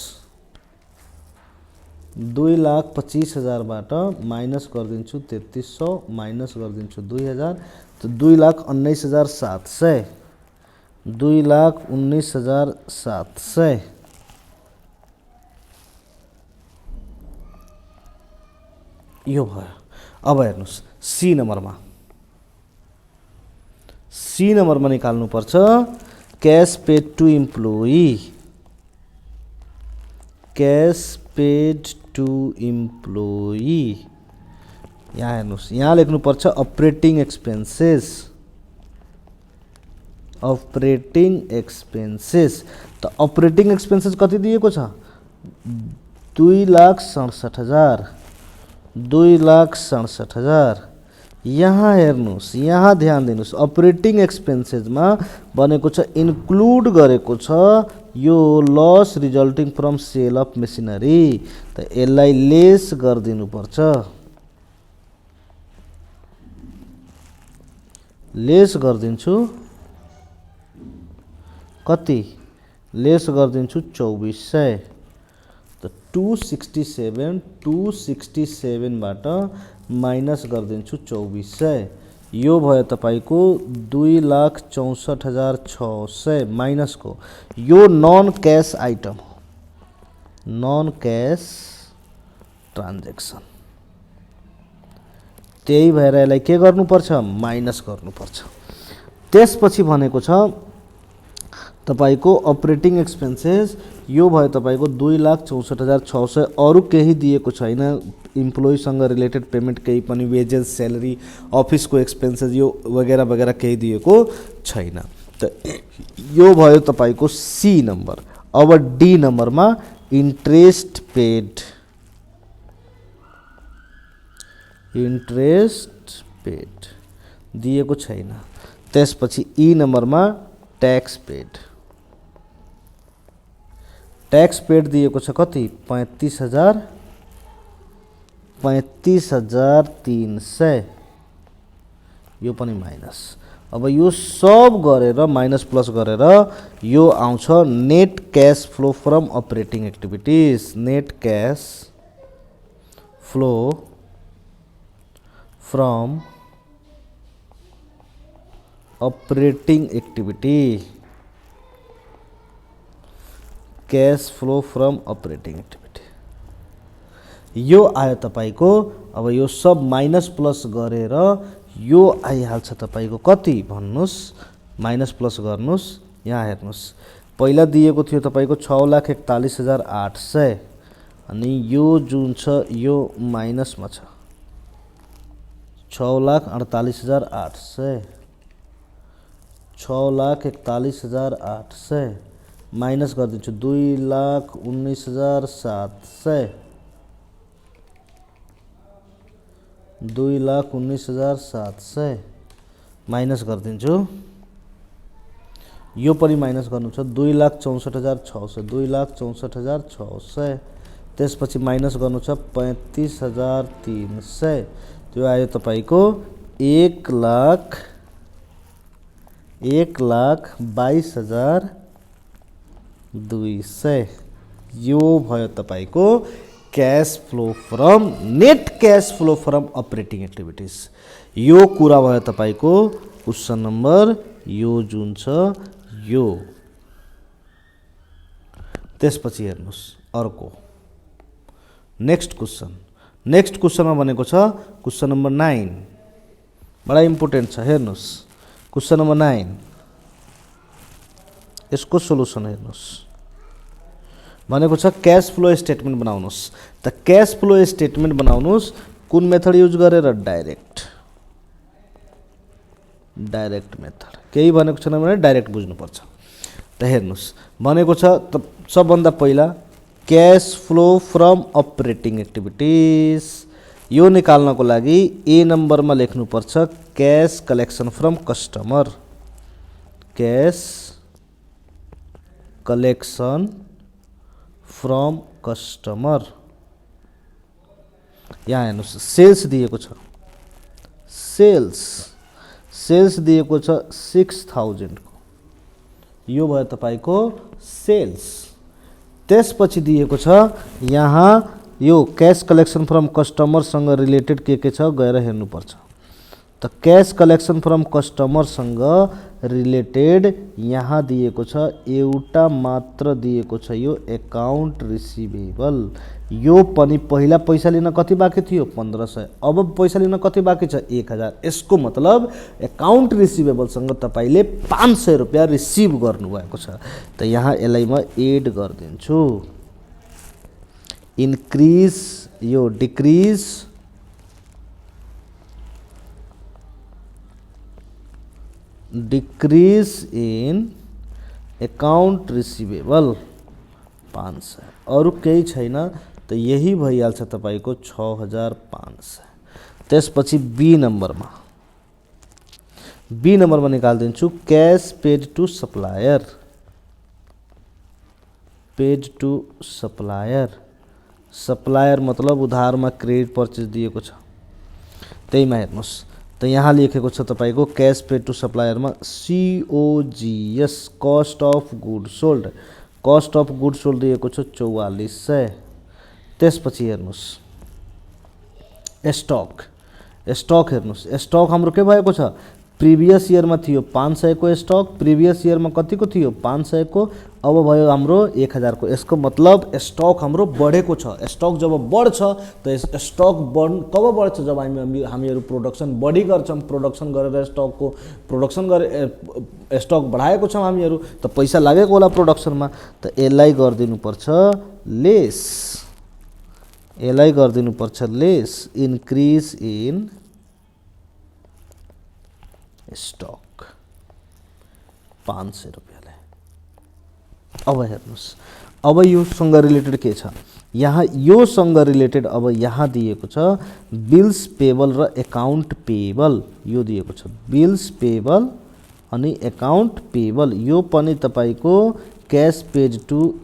2,25,000बाट माइनस गरिदिन्छु 3300 माइनस गरिदिन्छु 2000, तो 2,19,700 2,19,700 यो भयो। अब हेर्नुहोस् सी नम्बरमा निकाल्नुपर्छ cash paid to employee, cash paid to employee. यहाँ हेर्नुहोस्, यहाँ लेख्नुपर्छ अपरेटिङ एक्सपेन्सेस, त अपरेटिङ एक्सपेन्सेस कति दिएको छ, 2,67,000। यहाँ हेर्नुहोस्, यहाँ ध्यान दिनुहोस्, अपरेटिङ एक्सपेन्सेसमा भनेको छ इन्क्लुड गरेको छ यो loss resulting from sale of machinery, त यसलाई लेस गरिदिनुपर्छ। लेस गरिदिन्छु कति, लेस गरिदिन्छु 2400, त 267बाट माइनस गरिदिन्छु 2400, यो भयो तपाईको 2,64,600 माइनस को यो नन क्यास आइटम हो, नन क्यास ट्रान्जेक्सन, त्यही भएर यसलाई के गर्नुपर्छ, माइनस गर्नुपर्छ। त्यसपछि भनेको छ तपाईको अपरेटिङ एक्सपेन्सेस यो भयो तपाईको 2,64,600, अरु केही दिएको छैन, इम्प्लोइसँग रिलेटेड पेमेन्ट केही पनि, वेजेस, स्यालेरी, अफिसको एक्सपेन्सेस यो वगैरह वगैरह केही दिएको छैन। त यो भयो तपाईको सी नम्बर। अब डी नम्बरमा इन्ट्रेस्ट पेड, दिएको छैन। त्यसपछि ई नम्बरमा ट्याक्स पेड दिएको छ कति, 35,300, यो पनि माइनस। अब यो सब गरेर माइनस प्लस गरेर यो आउँछ net cash flow from operating activities, net cash flow from operating activity, cash flow from operating activity यो आयो तपाईको। अब यो सब माइनस प्लस गरेर यो आइहाल्छ तपाईको कति भन्नुस्, माइनस प्लस गर्नुस्। यहाँ हेर्नुस्, पहिला दिएको थियो तपाईको 6,41,800, अनि यो जुन छ यो माइनसमा छ 6,48,800, 6,41,800 माइनस गरिदिन्छु 2,19,700, 2,19,700 माइनस गरिदिन्छु, यो पनि माइनस गर्नु छ 2,64,600, 2,64,600, त्यसपछि माइनस गर्नु छ 35,300, त्यो आयो तपाईको 1,22,200, यो भयो तपाईको cash flow from, net cash flow from operating activities. यो कुरा भयो तपाईको क्वेसन नम्बर यो जुन छ यो। त्यसपछि हेर्नुस् अर्को नेक्स्ट क्वेसनमा भनेको छ क्वेसन नम्बर 9, बडा इम्पोर्टेन्ट छ। हेर्नुस् क्वेसन नम्बर 9, यसको सोलुसन हेर्नुस्, भनेको छ क्याश फ्लो स्टेटमेन्ट बनाउनुस्। त क्याश फ्लो स्टेटमेन्ट बनाउनुस् कुन मेथड युज गरेर, डाइरेक्ट मेथड, केही भनेको छैन भने डाइरेक्ट बुझ्नुपर्छ। त हेर्नुस् भनेको छ त सबभन्दा पहिला cash flow from operating activities यो निकाल्नको लागि ए नम्बरमा लेख्नुपर्छ cash collection from customer, cash collection from customer. यहाँ हेर्नुस् सेल्स दिएको छ, सेल्स दिएको छ 6000 को, यो भयो तपाईको सेल्स। त्यसपछि दिएको छ यहाँ यो क्यास कलेक्सन फ्रम कस्टमरसँग रिलेटेड के छ गएर हेर्नुपर्छ। त क्यास कलेक्सन फ्रम कस्टमरसँग रिलेटेड यहाँ दिएको छ एउटा मात्र दिएको छ यो एकाउन्ट रिसिभेबल। यो पनि पहिला पैसा लिन कति बाँकी थियो 1500, अब पैसा लिन कति बाँकी छ 1000। यसको मतलब एकाउन्ट रिसिभेबलसँग तपाईले 500 रुपैयाँ रिसिभ गर्नुभएको छ। त यहाँ यसलाई म एड गरिदिन्छु। इन्क्रिज यो डिक्रिज इन एकाउन्ट रिसिभेबल 500, अरू केही छैन। त यही भइहाल्छ तपाईको 6500। त्यसपछि बी नम्बरमा निकाल्दिन्छु cash paid to supplier, supplier मतलब उधारमा क्रेडिट पर्चेज दिएको छ। त्यहीमा हेर्नुस् त यहाँ लेखेको छ तपाईको क्यास पेड टु सप्लायरमा COGS cost of good sold, cost of good sold दिएको छ 4400। त्यसपछि हेर्नुस् स्टक हेर्नुस्, स्टक हाम्रो के भएको छ प्रिभियस इयरमा थियो 500 को स्टक, प्रिभियस इयरमा कतिको थियो 500 को, अब भयो हाम्रो 1000 को। यसको मतलब स्टक हाम्रो बढेको छ। स्टक जब बढ्छ त स्टक कब बढ्छ जब हामीहरू प्रोडक्सन बढी गर्छौँ, प्रोडक्सन गरेर स्टकको प्रोडक्सन गरे स्टक बढाएको छौँ हामीहरू त पैसा लागेको होला प्रोडक्सनमा। त यसलाई गरिदिनुपर्छ लेस इन्क्रिज इन स्टक 500 रुपैयाँले। अब हेर्नुस् अब योसँग रिलेटेड के छ यहाँ, योसँग रिलेटेड अब यहाँ दिएको छ बिल्स पेबल र एकाउन्ट पेबल। यो दिएको छ बिल्स पेबल अनि एकाउन्ट पेबल। यो पनि तपाईको क्यास पेड टु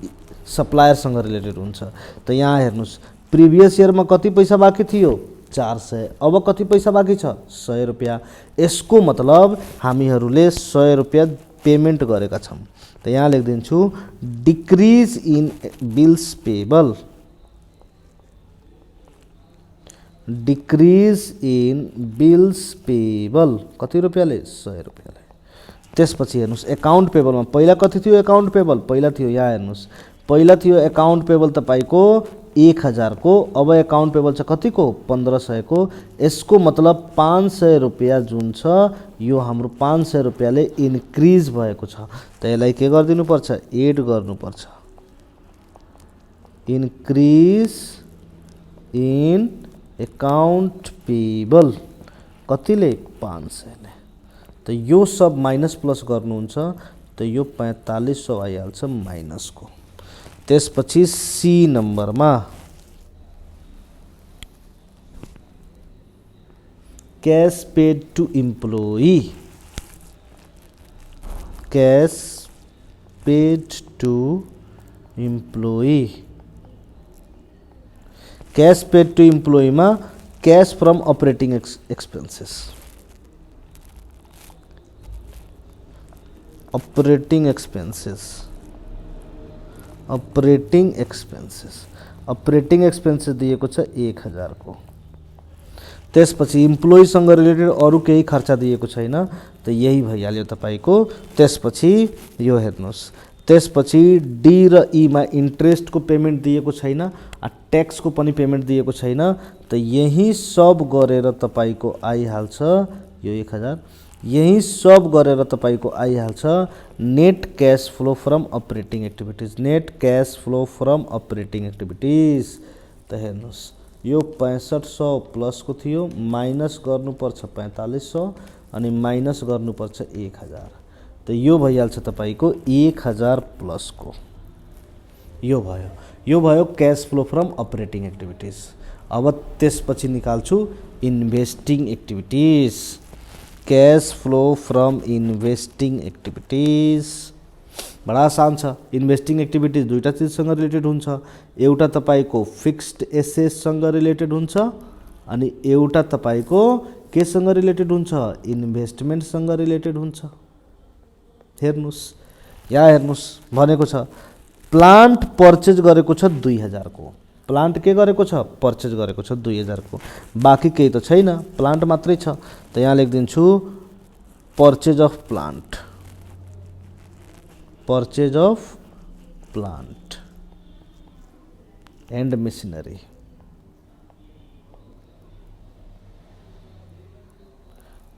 सप्लायरसँग रिलेटेड हुन्छ। त यहाँ हेर्नुस् प्रिभियस इयरमा कति पैसा बाँकी थियो 400, अब कति पैसा बाँकी छ 100 रुपैयाँ। यसको मतलब हामीहरूले 100 रुपैयाँ पेमेन्ट गरेका छौँ। त यहाँ लेखिदिन्छु डिक्रिज इन बिल्स पेबल, कति रुपैयाँले 100 रुपैयाँले। त्यसपछि हेर्नुस् एकाउन्ट पेबलमा पहिला कति थियो एकाउन्ट पेबल, पहिला थियो यहाँ हेर्नुस् पहिला थियो एकाउन्ट पेबल तपाईको 1000 को, अब एकाउन्ट पेबल छ कति को 1500 को। यसको मतलब 500 रुपैयाँ जुन छ यो हाम्रो 500 रुपैयाँले इन्क्रिज भएको छ। त यसलाई के गरिदिनुपर्छ एड गर्नुपर्छ। इन्क्रिज इन एकाउन्ट पेबल कतिले 500ले। त यो सब माइनस प्लस गर्नुहुन्छ त यो 4500 आइहाल्छ माइनसको। त्यसपछि सी नम्बरमा cash paid to employee, cash paid to employee, cash paid to इम्प्लोइमा cash from operating expenses, operating expenses दिएको छ 1000 को। त्यसपछि इम्प्लोइसँग रिलेटेड अरू केही खर्चा दिएको छैन त यही भइहाल्यो तपाईको। त्यसपछि यो हेर्नुस् त्यसपछि डी र ईमा इन्ट्रेस्टको पेमेन्ट दिएको छैन, ट्याक्सको पनि पेमेन्ट दिएको छैन। त यही सब गरेर तपाईको आइहाल्छ यो 1000, यही सब गरेर तपाईको आइहाल्छ net cash flow from operating activities, net cash flow from operating activities. त हेर्नुस् यो 6500 प्लस को थियो, माइनस गर्नुपर्छ 4500 अनि माइनस गर्नुपर्छ 1000। त यो भइहाल्छ तपाईँको 1000 प्लस को यो भयो cash flow from operating activities. अब त्यसपछि निकाल्छु investing activities. Cash flow from investing activities बडा आसान छ। इन्भेस्टिङ एक्टिभिटिज दुईटा चिजसँग रिलेटेड हुन्छ। एउटा तपाईँको फिक्स्ड एसेटसँग रिलेटेड हुन्छ अनि एउटा तपाईँको केसँग रिलेटेड हुन्छ, इन्भेस्टमेन्टसँग रिलेटेड हुन्छ। हेर्नुस् यहाँ हेर्नुस् भनेको छ प्लान्ट पर्चेज गरेको छ 2000 को। प्लान्ट के गरेको छ? पर्चेज गरेको छ 2000 को। बाँकी केही त छैन, प्लान्ट मात्रै छ। त यहाँ लेखिदिन्छु purchase of plant, purchase of plant and machinery.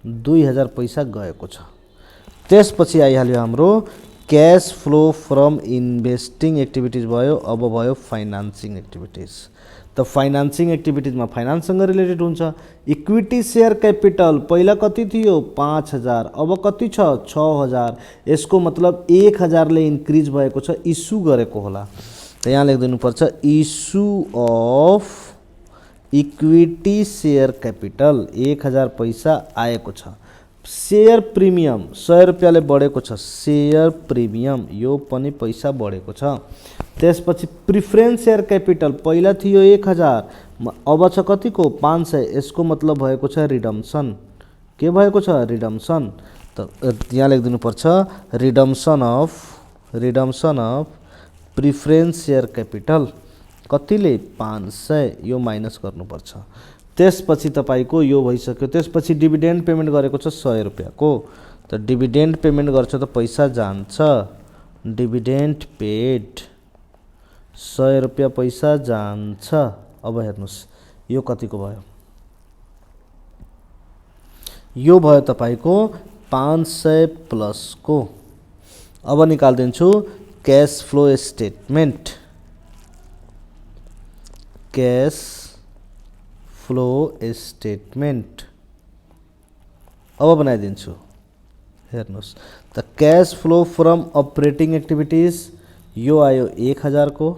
दुई हजार पैसा गएको छ। त्यसपछि आइहाल्यो हाम्रो cash flow from investing activities भयो। अब भयो फाइनान्सिङ एक्टिभिटिज। त फाइनान्सिङ एक्टिभिटिजमा फाइनान्ससँग रिलेटेड हुन्छ। इक्विटी सेयर क्यापिटल पहिला कति थियो? 5000, अब कति छ? 6000। यसको मतलब 1000 ले इन्क्रिज भएको छ, इस्यु गरेको होला। त यहाँ लेखिदिनुपर्छ issue of equity share capital 1000 पैसा आएको छ। सेयर प्रिमियम 100 रुपियाँले बढेको छ, सेयर प्रिमियम यो पनि पैसा बढेको छ। त्यसपछि प्रिफरेन्स सेयर क्यापिटल पहिला थियो 1000, अब छ कतिको? 500। यसको मतलब भएको छ रिडम्सन। के भएको छ? रिडम्सन। त यहाँ लेखिदिनुपर्छ redemption of preference share capital कतिले? 500। यो माइनस गर्नुपर्छ। त्यसपछि तपाईँको यो भइसक्यो। त्यसपछि डिभिडेन्ड पेमेन्ट गरेको छ 100 रुपियाँको। त डिभिडेन्ड पेमेन्ट गर्छ त पैसा जान्छ, डिभिडेन्ड पेड 100 रुपियाँ पैसा जान्छ। अब हेर्नुहोस् यो कतिको भयो? यो भयो तपाईँको 500 प्लस को। अब निकालिदिन्छु cash flow statement, cash flow statement अब बनाइदिन्छु। हेर्नुहोस् त cash flow from operating activities यो आयो 1000 को।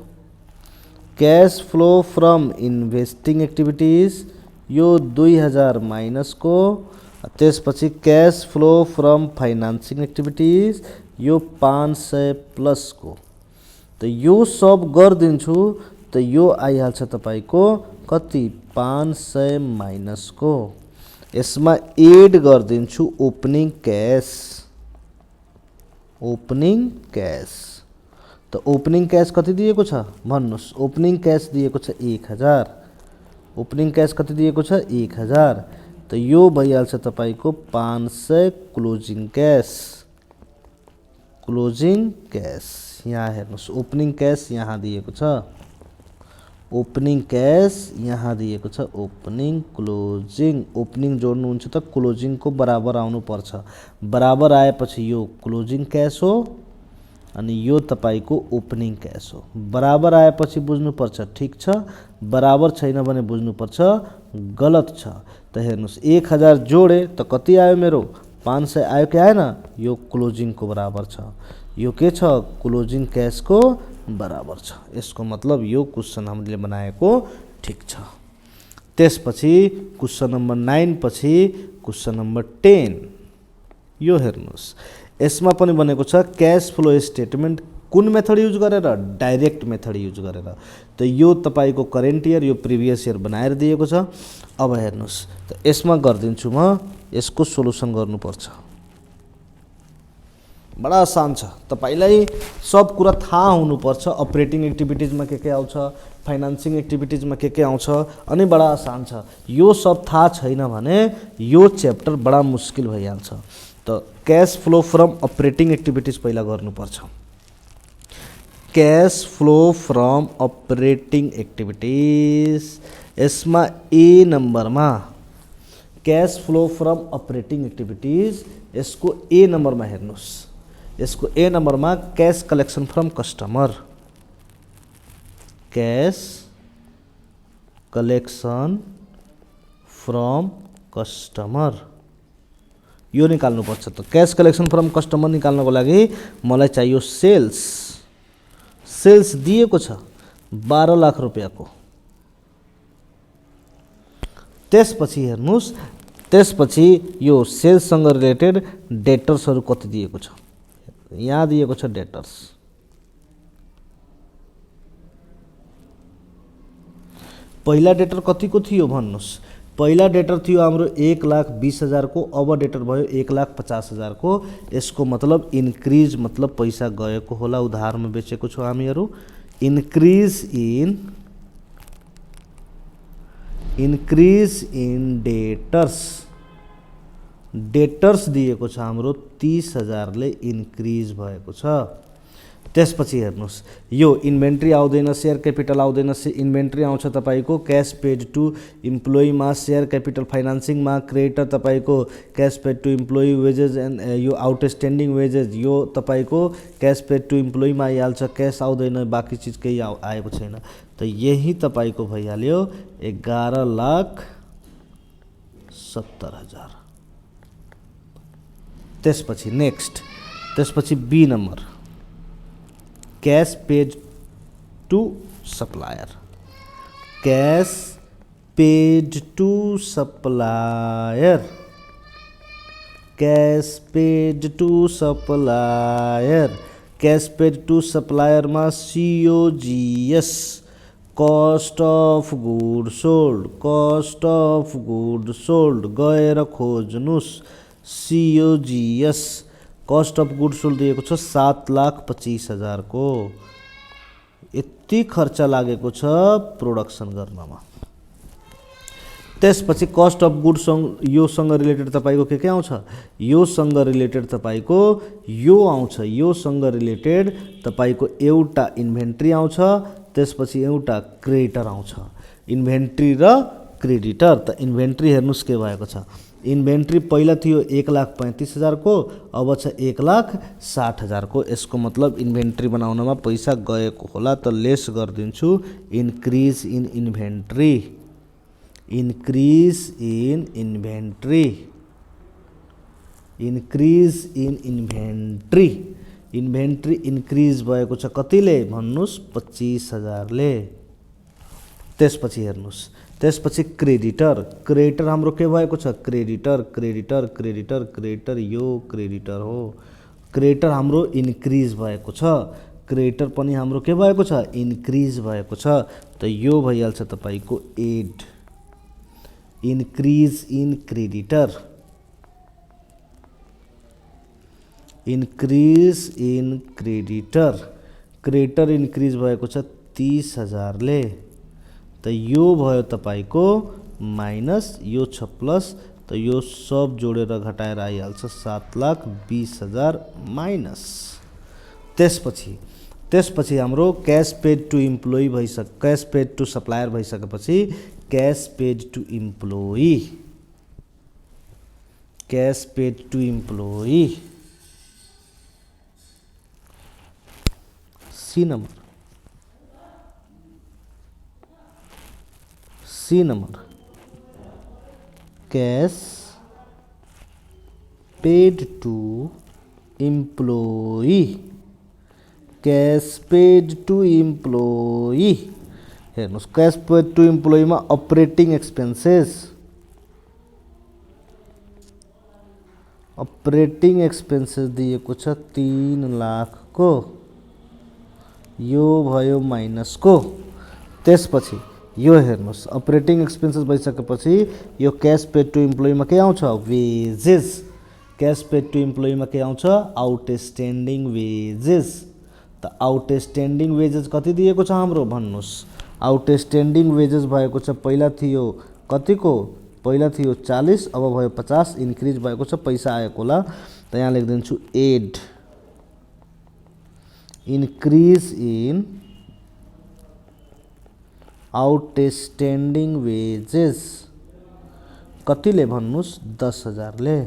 Cash flow from investing activities यो 2000 माइनस को। त्यसपछि cash flow from financing activities यो 500 प्लस को। त यो सब गरिदिन्छु त यो आइहाल्छ तपाईँको कति? 500 माइनस को। यसमा एड गरिदिन्छु ओपनिङ क्यास, ओपनिङ क्यास। त ओपनिङ क्यास कति दिएको छ भन्नुहोस्? ओपनिङ क्यास दिएको छ 1000। ओपनिङ क्यास कति दिएको छ? 1000। त यो भइहाल्छ तपाईँको 500 क्लोजिङ क्यास, क्लोजिङ क्यास। यहाँ हेर्नुहोस् ओपनिङ क्यास यहाँ दिएको छ, ओपनिङ क्यास यहाँ दिएको छ, ओपनिङ क्लोजिङ। ओपनिङ जोड्नुहुन्छ त क्लोजिङको बराबर आउनुपर्छ। बराबर आएपछि यो क्लोजिङ क्यास हो अनि यो तपाईँको ओपनिङ क्यास हो। बराबर आएपछि बुझ्नुपर्छ ठिक छ, बराबर छैन भने बुझ्नुपर्छ गलत छ। त हेर्नुहोस् 1000 जोडे त कति आयो मेरो? 500 आयो कि आएन? यो क्लोजिङको बराबर छ। यो के छ? क्लोजिङ क्यासको बराबर छ। यसको मतलब यो क्वेसन हामीले बनाएको ठिक छ। त्यसपछि क्वेसन नम्बर 9 पछि क्वेसन नम्बर 10 यो हेर्नुहोस्। यसमा पनि बनेको छ क्यास फ्लो स्टेटमेन्ट कुन मेथड युज गरेर? डाइरेक्ट मेथड युज गरेर। त यो तपाईँको करेन्ट इयर यो प्रिभियस इयर बनाएर दिएको छ। अब हेर्नुहोस् त यसमा गरिदिन्छु म, यसको सोलुसन गर्नुपर्छ। बडा आसान छ। तपाईलाई सब कुरा थाहा हुनुपर्छ। अपरेटिङ एक्टिभिटिजमा के आउँछ, फाइनान्सिङ एक्टिभिटिजमा के आउँछ अनि बडा आसान छ। यो सब थाहा छैन भने यो च्याप्टर बडा मुस्किल भइहाल्छ। त cash flow from operating activities पहिला गर्नुपर्छ। Cash flow from operating activities यसमा ए नम्बरमा cash flow from operating activities यसको ए नम्बरमा हेर्नुहोस्। यसको ए नम्बरमा cash collection from customer, cash collection from customer यो निकाल्नुपर्छ। त क्यास कलेक्सन फ्रम कस्टमर निकाल्नको लागि मलाई चाहियो सेल्स। सेल्स दिएको छ 12 लाख रुपैयाँको। त्यसपछि हेर्नुस्, त्यसपछि यो सेल्ससँग रिलेटेड डेटर्सहरू कति दिएको छ। यहाँ दिएको छ डेटर्स। पहिला डेटर कतिको थियो भन्नुस्। पहिला डेटर थियो हाम्रो 1,20,000 को, अब डेटर भयो 1,50,000 को। यसको मतलब इन्क्रिज मतलब पैसा गएको होला, उधारमा बेचेको छौँ हामीहरू। Increase in debtors. डेटर्स दिएको छ हाम्रो 30,000 ले इन्क्रिज भएको छ। त्यसपछि हेर्नुस्, यो इन्भेन्ट्री आउँदैन, शेयर क्यापिटल आउँदैन। इन्भेन्ट्री आउँछ तपाईको क्याश पेड टु इम्प्लोइमा, शेयर क्यापिटल फाइनान्सिङमा, क्रेडिटर तपाईको cash paid to employee wages and यो आउटस्ट्यान्डिङ वेजेस यो तपाईको क्याश पेड टु इम्प्लोइमा आइहाल्छ। क्यास आउँदैन, बाँकी चिज केही आएको छैन। त यही तपाईको भइहाल्यो 11,70,000। त्यसपछि नेक्स्ट, त्यसपछि B number cash paid to supplier. Cash paid to supplier. Cash paid to supplier. Cash paid to supplier में COGS cost of good sold. Cost of good sold गएर खोज्नुस्। COGS cost of good sold दिएको छ 7,25,000 को। यति खर्च लागेको छ प्रोडक्सन गर्नमा। त्यसपछि कॉस्ट अफ गुड योसँग रिलेटेड तपाईको के आउँछ, योसँग रिलेटेड तपाईको यो आउँछ। योसँग रिलेटेड तपाईको एउटा इन्भेन्ट्री आउँछ, त्यसपछि एउटा क्रेडिटर आउँछ। इन्भेन्ट्री र क्रेडिटर। त इन्भेन्ट्री हेर्नुस् के भएको छ। इन्भेन्ट्री पहिला थियो 1,35,000 को, अब छ 1,60,000 को। यसको मतलब इन्भेन्ट्री बनाउनमा पैसा गएको होला। त लेस गरिदिन्छु increase in inventory. Increase in inventory. Increase in inventory. Inventory increase भएको छ कतिले भन्नुस्, 25,000 ले। त्यसपछि हेर्नुस्, त्यसपछि क्रेडिटर। क्रेडिटर हाम्रो के भएको छ, क्रेडिटर क्रेडिटर क्रेडिटर क्रेडिटर। यो क्रेडिटर हो। क्रेडिटर हाम्रो इन्क्रिज भएको छ। क्रेडिटर पनि हाम्रो के भएको छ, इन्क्रिज भएको छ। त यो भइहाल्छ तपाईको add. Increase in creditor. Increase in creditor. Creditor increase भएको छ 30,000 ले। त यो भयो तपाईको माइनस, यो छ प्लस। त यो सब जोडेर घटाएर आइहाल्छ 7,20,000 माइनस। त्यसपछि हाम्रो cash paid to employee cash paid to supplier भइसकेपछि cash paid to employee. Cash paid to employee. C number. C number cash paid to employee. Cash paid to employee. हेर्नुस्, कैश पेड टू इम्प्लोई में अपरेटिंग एक्सपेन्सेस। अपरेटिंग एक्सपेन्सेस दिएको छ 3 लाख को। यो भयो माइनस को। त्यसपछि यो हेर्नुस्, अपरेटिंग एक्सपेन्सेस भइसकेपछि यो क्याश पेड टु इम्प्लोइमा के आउँछ, वेजेस। क्याश पेड टु इम्प्लोइमा के आउँछ, आउटस्ट्यान्डिङ वेजेस। त आउटस्ट्यान्डिङ वेजेस कति दिएको छ हाम्रो भन्नुस्। आउटस्ट्यान्डिङ वेजेस भएको छ पहिला थियो कतिको, पहिला थियो 40, अब भयो 50। इन्क्रिज भएको छ, पैसा आएको होला। त यहाँ लेखिदिन्छु add. Increase in outstanding wages कतिले भन्नुस्, 10,000 ले।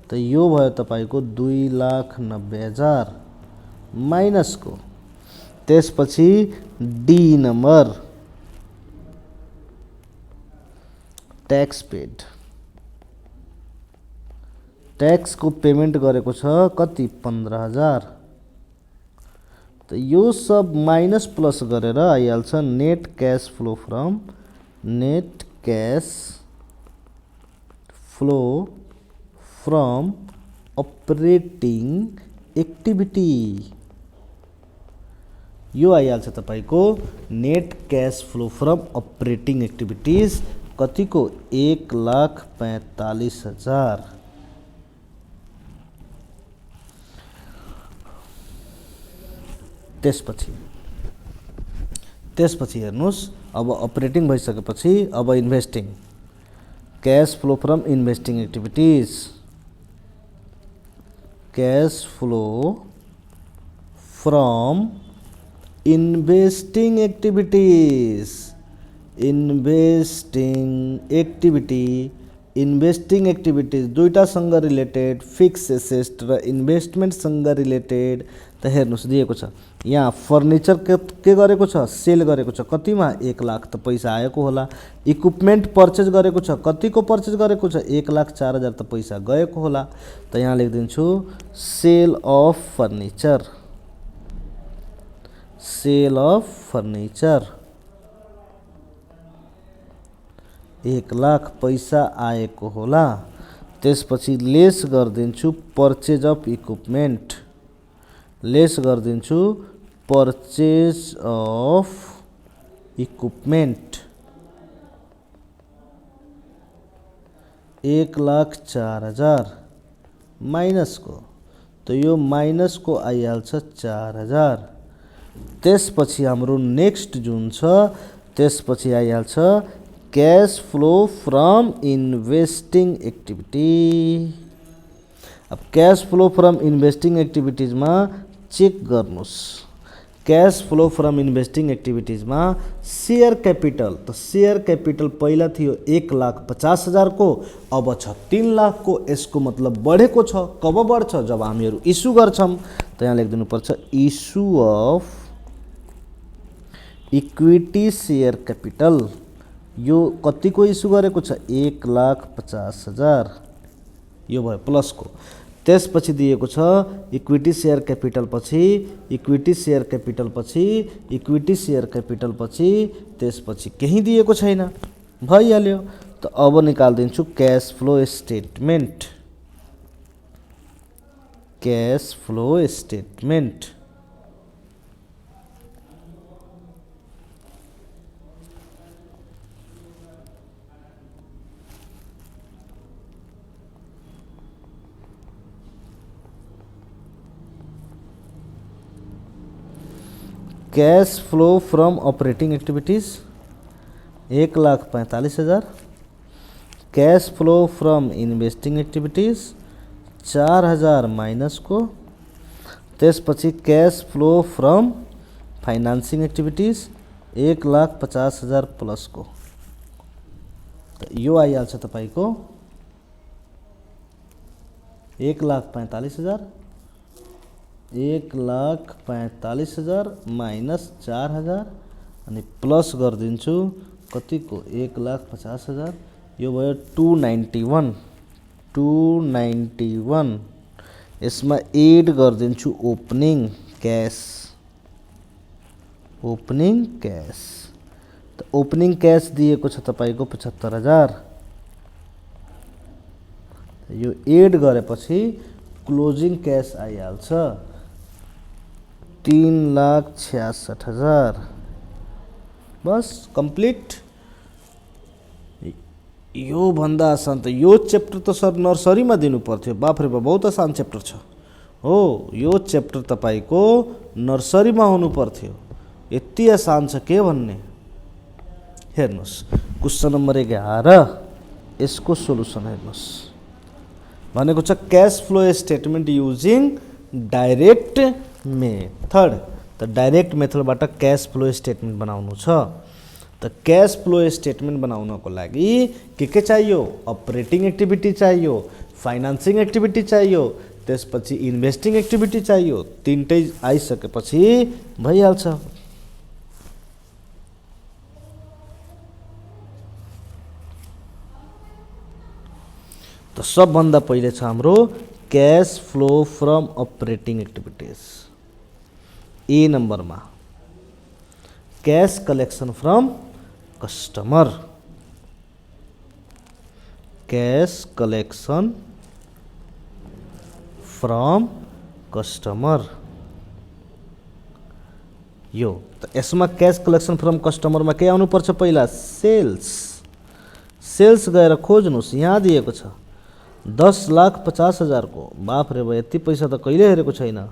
त यो भयो तपाईको 2,90,000 माइनस को। त्यसपछि D number tax paid. Tax को पेमेंट गरेको छ कति 15,000। त यो सब माइनस प्लस गरेर आइहाल्छ net cash flow from operating activity. यो आइहाल्छ तपाईको net cash flow from operating activities कतिको 1,45,000। त्यसपछि हेर्नुस् अब अपरेटिङ भइसकेपछि अब investing cash flow from investing activities. Cash flow from investing activities दुईटासँग रिलेटेड फिक्स एसेट र इन्भेस्टमेन्टसँग रिलेटेड। त हेर्नुस् दिएको छ यहाँ फर्निचर के गरेको छ सेल गरेको छ कतिमा 1 लाख त पैसा आएको होला। इक्विपमेन्ट परचेज गरेको छ कतिको परचेज गरेको छ 1,04,000 त पैसा गएको होला। त यहाँ लेखिदिन्छु सेल अफ फर्निचर 1 लाख पैसा आएको होला। त्यसपछि लेस गरिदिन्छु परचेज अफ इक्विपमेन्ट, लेस गरिदिन्छु परचेज अफ इक्विपमेन्ट 1,04,000 माइनसको। त यो माइनसको आइहाल्छ 4,000। त्यसपछि हाम्रो नेक्स्ट जुन छ त्यसपछि आइहाल्छ cash flow from investing activity. अब क्याश फ्लो फ्रम इन्भेस्टिङ एक्टिभिटीजमा चेक गर्नुस् क्याश फ्लो फ्रम इन्भेस्टिङ एक्टिभिटीजमा सेयर क्यापिटल। त सेयर क्यापिटल पहिला थियो 1,50,000 को अब छ 3 लाख को। यसको मतलब बढेको छ। कब बढ्छ जब हामीहरू इस्यु गर्छौँ। त यहाँ लेखिदिनु पर्छ issue of equity share capital. यो कतिको इस्यु गरेको छ 1,50,000 यो भयो प्लसको। त्यसपछि दिएको छ इक्विटी सेयर क्यापिटल पछि त्यसपछि केही दिएको छैन भइहाल्यो। त अब निकाल्दिन्छु cash flow statement. Cash flow from operating activities 1,45,000। Cash flow from investing activities 4,000 minus को। त्यसपछि cash flow from financing activities 1,50,000 plus को। तो यो आइहाल्छ तपाईको 1,45,000 1,45,000 माइनस 4,000 अनि प्लस गरिदिन्छु कतिको 1,50,000 यो भयो 291 यसमा एड गरिदिन्छु ओपनिङ क्याश त ओपनिङ क्याश दिएको छ तपाईको 75,000 यो एड गरेपछि क्लोजिङ क्याश आइहाल्छ 3,66,000 बस कंप्लीट। यो भन्दा आसान त यो चैप्टर त सर नर्सरीमा दिनु पर्थ्यो। बाफ रे बाफ बहुत आसान चैप्टर छ हो। यो चैप्टर तपाईको नर्सरीमा हुनु पर्थ्यो। यति आसान छ के भन्ने। हेर्नुस् क्वेशन नम्बर 11 यसको सोलुसन हेर्नुस् भनेको छ cash flow statement using direct method. त डाइरेक्ट मेथडबाट क्याश फ्लो स्टेटमेन्ट बनाउनु छ। त क्याश फ्लो स्टेटमेन्ट बनाउनको लागि के चाहियो अपरेटिङ एक्टिभिटी चाहियो, फाइनान्सिङ एक्टिभिटी चाहियो, त्यसपछि इन्भेस्टिङ एक्टिभिटी चाहियो। तीनटै आइसकेपछि भइहाल्छ। त सबभन्दा पहिले छ हाम्रो cash flow from operating activities. A नम्बरमा cash collection from customer, cash collection from customer यो त यसमा कैश कलेक्शन फ्रम कस्टमरमा के आउनु पर्छ पहिला सेल्स। सेल्स गएर खोज्नुस्, यहाँ दिएको छ 10,50,000 को। बाफ रे भाइ यति पैसा त कहिले हेरेको छैन।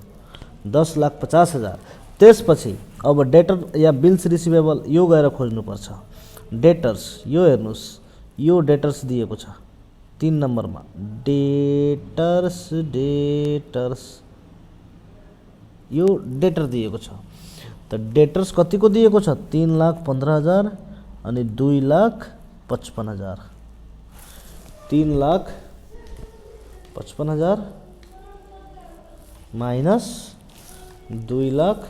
10,50,000। त्यसपछि अब डेटर या बिल्स रिसिभेबल यो गएर खोज्नुपर्छ। डेटर्स यो हेर्नुस्, यो डेटर्स दिएको छ 3 नम्बरमा डेटर्स यो डेटर दिएको छ। त डेटर्स कतिको दिएको छ 3,15,000 अनि 2,55,000। 3,55,000 माइनस 2,00,000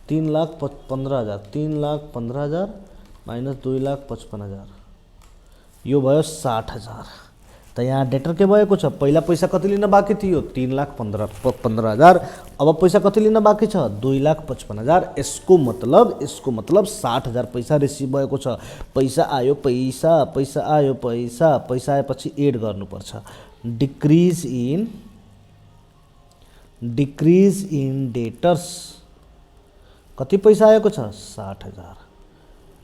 3,15,000 3,15,000 माइनस 2,55,000 यो भयो 60,000। त यहाँ डेटर के भएको छ पहिला पैसा कति लिन बाँकी थियो 3,15,000। अब पैसा कति लिन बाँकी छ 2,55,000। यसको मतलब 60,000 पैसा रिसिभ भएको छ। पैसा आयो पैसा आयो पैसा आएपछि एड गर्नुपर्छ। डिक्रिज इन डेटर्स कति पैसा आएको छ 60,000।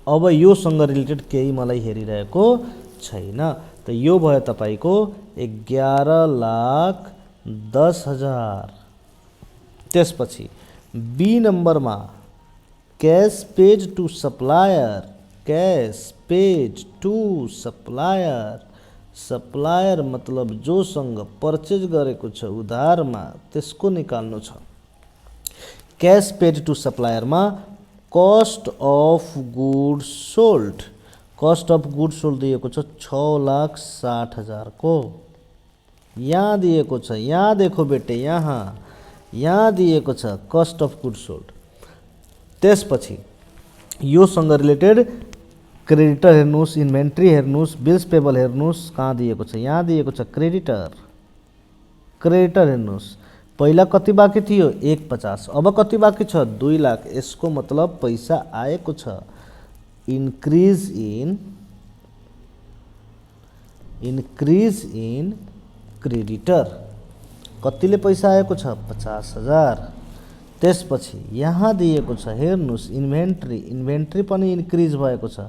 अब योसँग रिलेटेड केही मलाई हेरिरहेको छैन। त यो भयो तपाईको 11,10,000। त्यसपछि बी नम्बरमा cash paid to supplier, cash paid to supplier. Supplier मतलब जोसँग परचेज गरेको छ उधारमा त्यसको निकाल्नु छ। कैश पेज टू सप्लायरमा cost of goods sold, cost of goods sold दिएको छ 6,60,000 को। यहाँ दिएको छ, यहाँ देखो बेटे यहाँ दिएको छ कस्ट अफ गुड्स सोल्ड। त्यसपछि योसँग रिलेटेड क्रेडिटर हेर्नुस्, इन्भेन्ट्री हेर्नुस्, बिल्स पेबल हेर्नुस्, कहाँ दिएको छ यहाँ दिएको छ क्रेडिटर हेर्नुस्। पहिला कति बाँकी थियो 1,50, अब कति बाँकी छ 2,00,000। यसको मतलब पैसा आएको छ। इन्क्रिज इन क्रेडिटर कतिले पैसा आएको छ 50,000। त्यसपछि यहाँ दिएको छ हेर्नुस् इन्भेन्ट्री पनि इन्क्रिज भएको छ।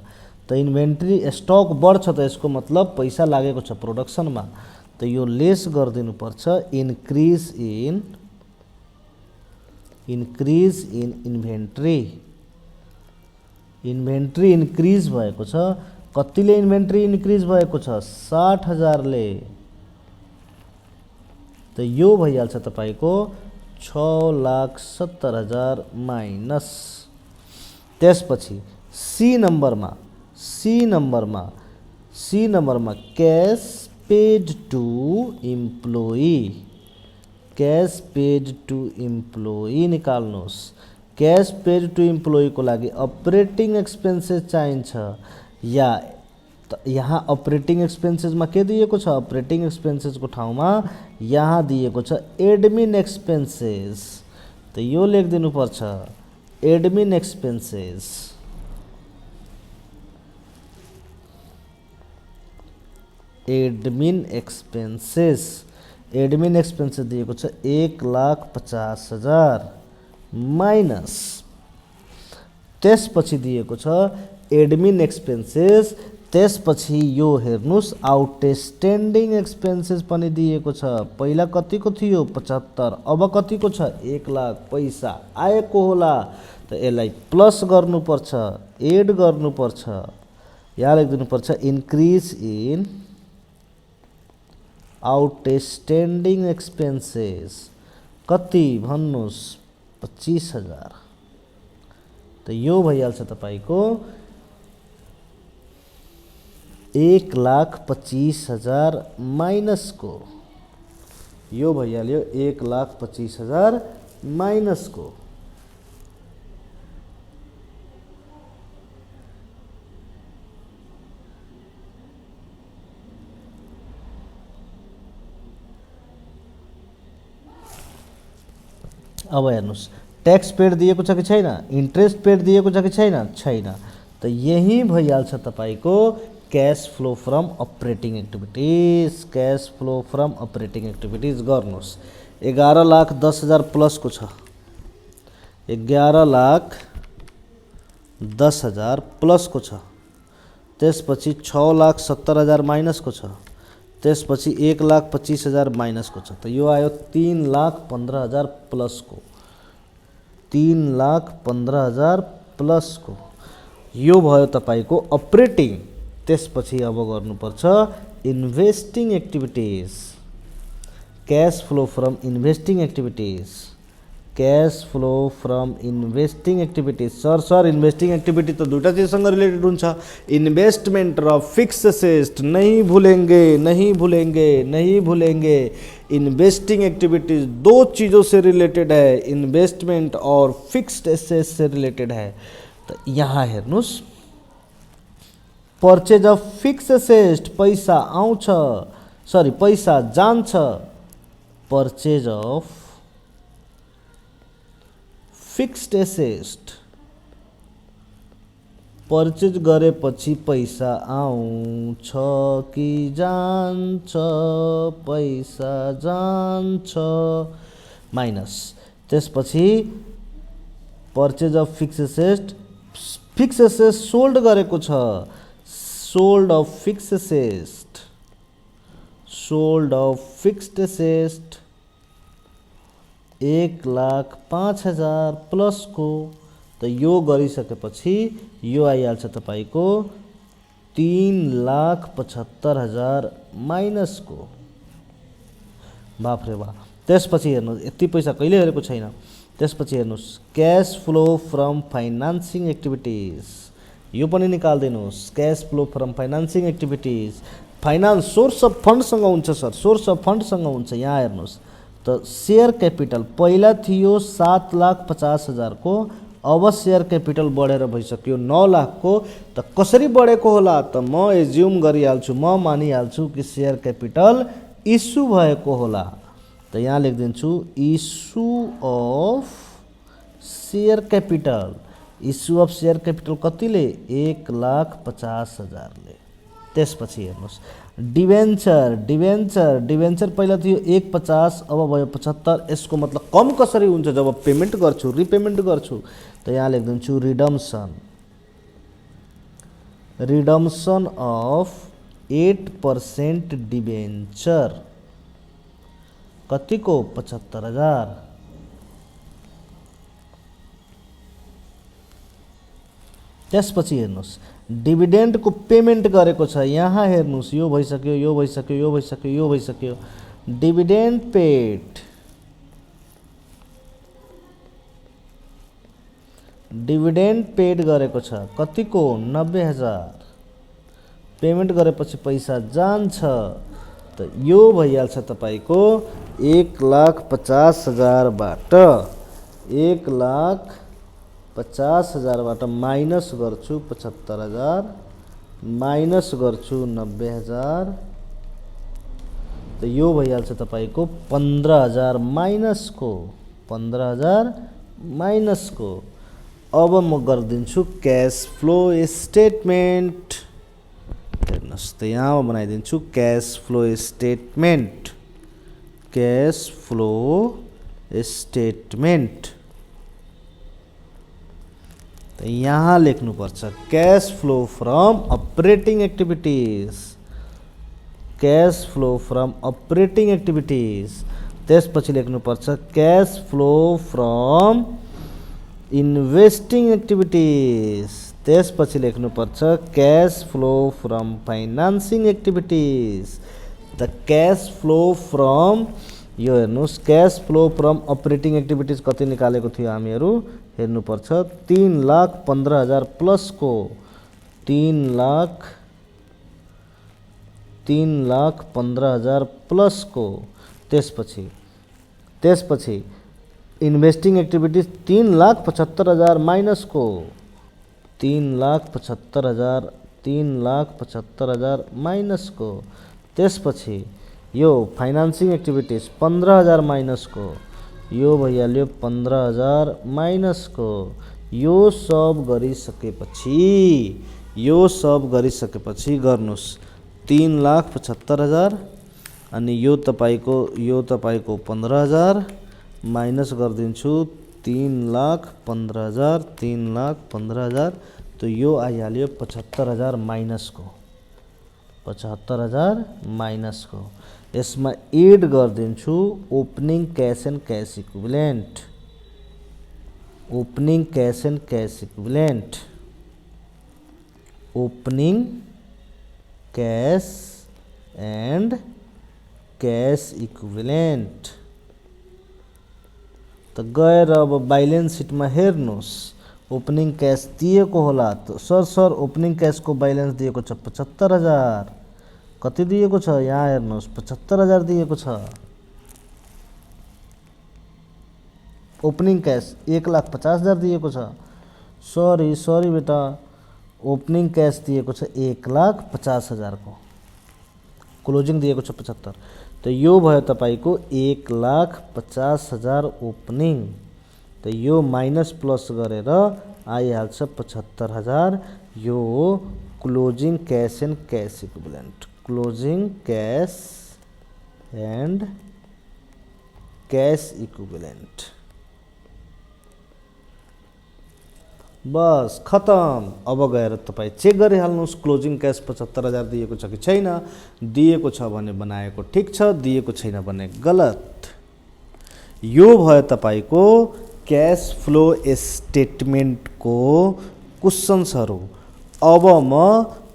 त इन्भेन्ट्री स्टक बढ्छ त यसको मतलब पैसा लागेको छ प्रोडक्सनमा। त यो लेस गरिदिनु पर्छ। इन्क्रिज इन इन्भेन्ट्री इन्क्रिज भएको छ। कतिले इन्भेन्ट्री इन्क्रिज भएको छ 60,000 ले। त यो भइहाल्छ तपाईको 6,70,000 माइनस। त्यसपछि सी नम्बरमा कैश पेड टू इम्प्लोई निकाल्नुस्। कैश पेड टू इम्प्लोई को लागि अपरेटिङ एक्सपेन्सेस चाहिन्छ। या यहाँ अपरेटिङ एक्सपेन्सेसमा के दिएको छ अपरेटिङ एक्सपेन्सेसको ठाउँमा यहाँ दिएको छ एडमिन एक्सपेन्सेस। त यो लेखिदिनु पर्छ एडमिन एक्सपेन्सेस। एडमिन एक्सपेन्सेस दिएको छ 1,50,000 माइनस। त्यसपछि दिएको छ एडमिन एक्सपेन्सेस। त्यसपछि यो हेर्नुस् आउटस्ट्यान्डिङ एक्सपेन्सेस पनि दिएको छ। पहिला कतिको थियो 75, अब कतिको छ 1,00,000 पैसा आएको होला। त यसलाई प्लस गर्नुपर्छ, एड गर्नुपर्छ। यहाँ लेखिदिनुपर्छ इन्क्रिज इन आउटस्ट्यान्डिङ एक्सपेन्सेस कति भन्नुस् 25,000। त यो भइहाल्छ तपाईको 1,25,000 माइनस को। यो भइहाल्यो 1,25,000 माइनस को। अब हेर्नुहोस् ट्याक्स पेड दिएको छ कि छैन, इन्ट्रेस्ट पेड दिएको छ कि छैन, छैन। त यही भइहाल्छ तपाईँको cash flow from operating activities. Cash flow from operating activities गर्नुहोस् 11,10,000 प्लसको छ, 11,10,000 प्लसको छ, त्यसपछि 6,70,000 माइनसको छ, त्यसपछि 1,25,000 माइनसको छ। त यो आयो 3,15,000 प्लसको, 3,15,000 प्लसको यो भयो तपाईँको अपरेटिङ। त्यसपछि अब गर्नुपर्छ investing activities. Cash flow from investing activities, cash flow from investing activities. Sir investing activity तो दुईटा चीजसँग रिलेटेड हुन्छ, इन्वेस्टमेंट र फिक्स एसेट। नहीं भूलेंगे, नहीं भूलेंगे, नहीं भूलेंगे। इन्वेस्टिंग एक्टिविटीज दो चीज़ों से रिलेटेड है, इन्वेस्टमेंट और फिक्स्ड एसेट से रिलेटेड है। तो यहाँ हेर्नुस् पर्चेज अफ फिक्स एसेट पैसा आउँछ, सरी पैसा जान्छ, purchase of fixed asset purchase गरेपछि पैसा आउँछ कि जान्छ, पैसा जान्छ, माइनस त्यसपछि purchase of fix asset, fix asset sold गरेको छ, sold of fix asset, sold of fixed asset 1,05,000 plus को। तो यो गरिसकेपछि यो आइहाल्छ तपाईको 3,75,000 माइनस को। बाफ रे बा। त्यसपछि हेर्नुस् यति पैसा कहिले हेरेको छैन। त्यसपछि हेर्नुस् cash flow from financing activities, यो पनि निकाल्दिनुस्। Cash flow from financing activities finance source of फन्डसँग हुन्छ सर, सोर्स अफ फन्डसँग हुन्छ। यहाँ हेर्नुस् त शेयर क्यापिटल पहिला थियो 7,50,000 को, अब शेयर क्यापिटल बढेर भइसक्यो 9 लाख को। त कसरी बढेको होला त म एज्युम गरिहाल्छु, म मानिहाल्छु कि शेयर क्यापिटल इस्यु भएको होला। त यहाँ लेखिदिन्छु issue of share capital. Issue of share capital कतिले 1,50,000 ले। त्यसपछि हेर्नुस् डिभेन्चर, डिभेन्चर, डिभेन्चर पहिला थियो 1,50 अब भयो 75। यसको मतलब कम कसरी हुन्छ जब पेमेन्ट गर्छु, रिपेमेन्ट गर्छु। त यहाँ लेखिदिन्छु रिडम्सन, रिडम्सन अफ 8% डिभेन्चर कतिको 75,000। त्यसपछि हेर्नुस् डिभिडेन्ड को पेमेन्ट गरेको छ। यहाँ हेर्नुस् यो भइसक्यो, यो भइसक्यो, यो भइसक्यो, यो भइसक्यो। डिभिडेन्ड पेड, डिभिडेन्ड पेड गरेको छ कतिको 90,000। पेमेन्ट गरेपछि पैसा जान्छ। त यो भइहाल्छ तपाईको 1,50,000 बाट 1,50,000 बाट माइनस गर्छु 75,000, माइनस गर्छु 90,000। त यो भइहाल्छ तपाईको 15,000 माइनस को, 15,000 माइनस को। अब म गरिदिन्छु क्यास फ्लो स्टेटमेन्ट। हेर्नुस् त यहाँ बनाइदिन्छु cash flow statement, cash flow statement. त यहाँ लेख्नुपर्छ cash flow from operating activities, cash flow from operating activities. त्यसपछि लेख्नुपर्छ cash flow from investing activities. त्यसपछि लेख्नुपर्छ cash flow from financing activities. The cash flow from, यो हेर्नुस् cash flow from operating activities कति निकालेको थियो हामीहरू हेर्नुपर्छ 3,15,000 प्लस को, 3,15,000 प्लस को। त्यसपछि इन्भेस्टिङ एक्टिभिटीज 3,75,000 माइनस को, 3,75,000 माइनस को। त्यसपछि यो फाइनान्सिङ एक्टिभिटीज 15,000 माइनस को, यो भइहाल्यो 15,000 माइनसको यो सब गरिसकेपछि गर्नुहोस् 3,75,000 अनि यो तपाईँको 15,000 माइनस गरिदिन्छु 3,15,000 तो यो आइहाल्यो 75,000 माइनसको यसमा एड गरिदिन्छु opening cash and cash equivalent opening cash and cash equivalent त गएर अब बैलेन्स सिटमा हेर्नुहोस् ओपनिङ क्यास दिएको होला त सर ओपनिङ क्यासको बैलेन्स दिएको छ 75,000 कति दिएको छ यहाँ हेर्नुहोस् 75,000 दिएको छ ओपनिङ क्यास 1,50,000 दिएको छ सरी बेटा ओपनिङ क्यास दिएको छ 1,50,000 को क्लोजिङ दिएको छ 75 त यो भयो तपाईको 1,50,000 ओपनिङ त यो माइनस प्लस गरेर आइहाल्छ 75,000 यो closing cash and cash equivalent बस खतम। अब गएर तपाईँ चेक गरिहाल्नुहोस् क्लोजिङ क्यास 75,000 दिएको छ कि छैन दिएको छ भने बनाएको ठिक छ दिएको छैन भने गलत। यो भयो तपाईको क्यास फ्लो स्टेटमेन्टको क्वेशन्सहरू। अब म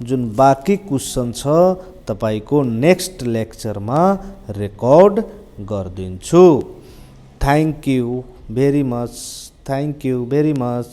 जुन बाँकी क्वेशन छ तपाईको नेक्स्ट लेक्चरमा रेकर्ड गरिदिन्छु। Thank you very much.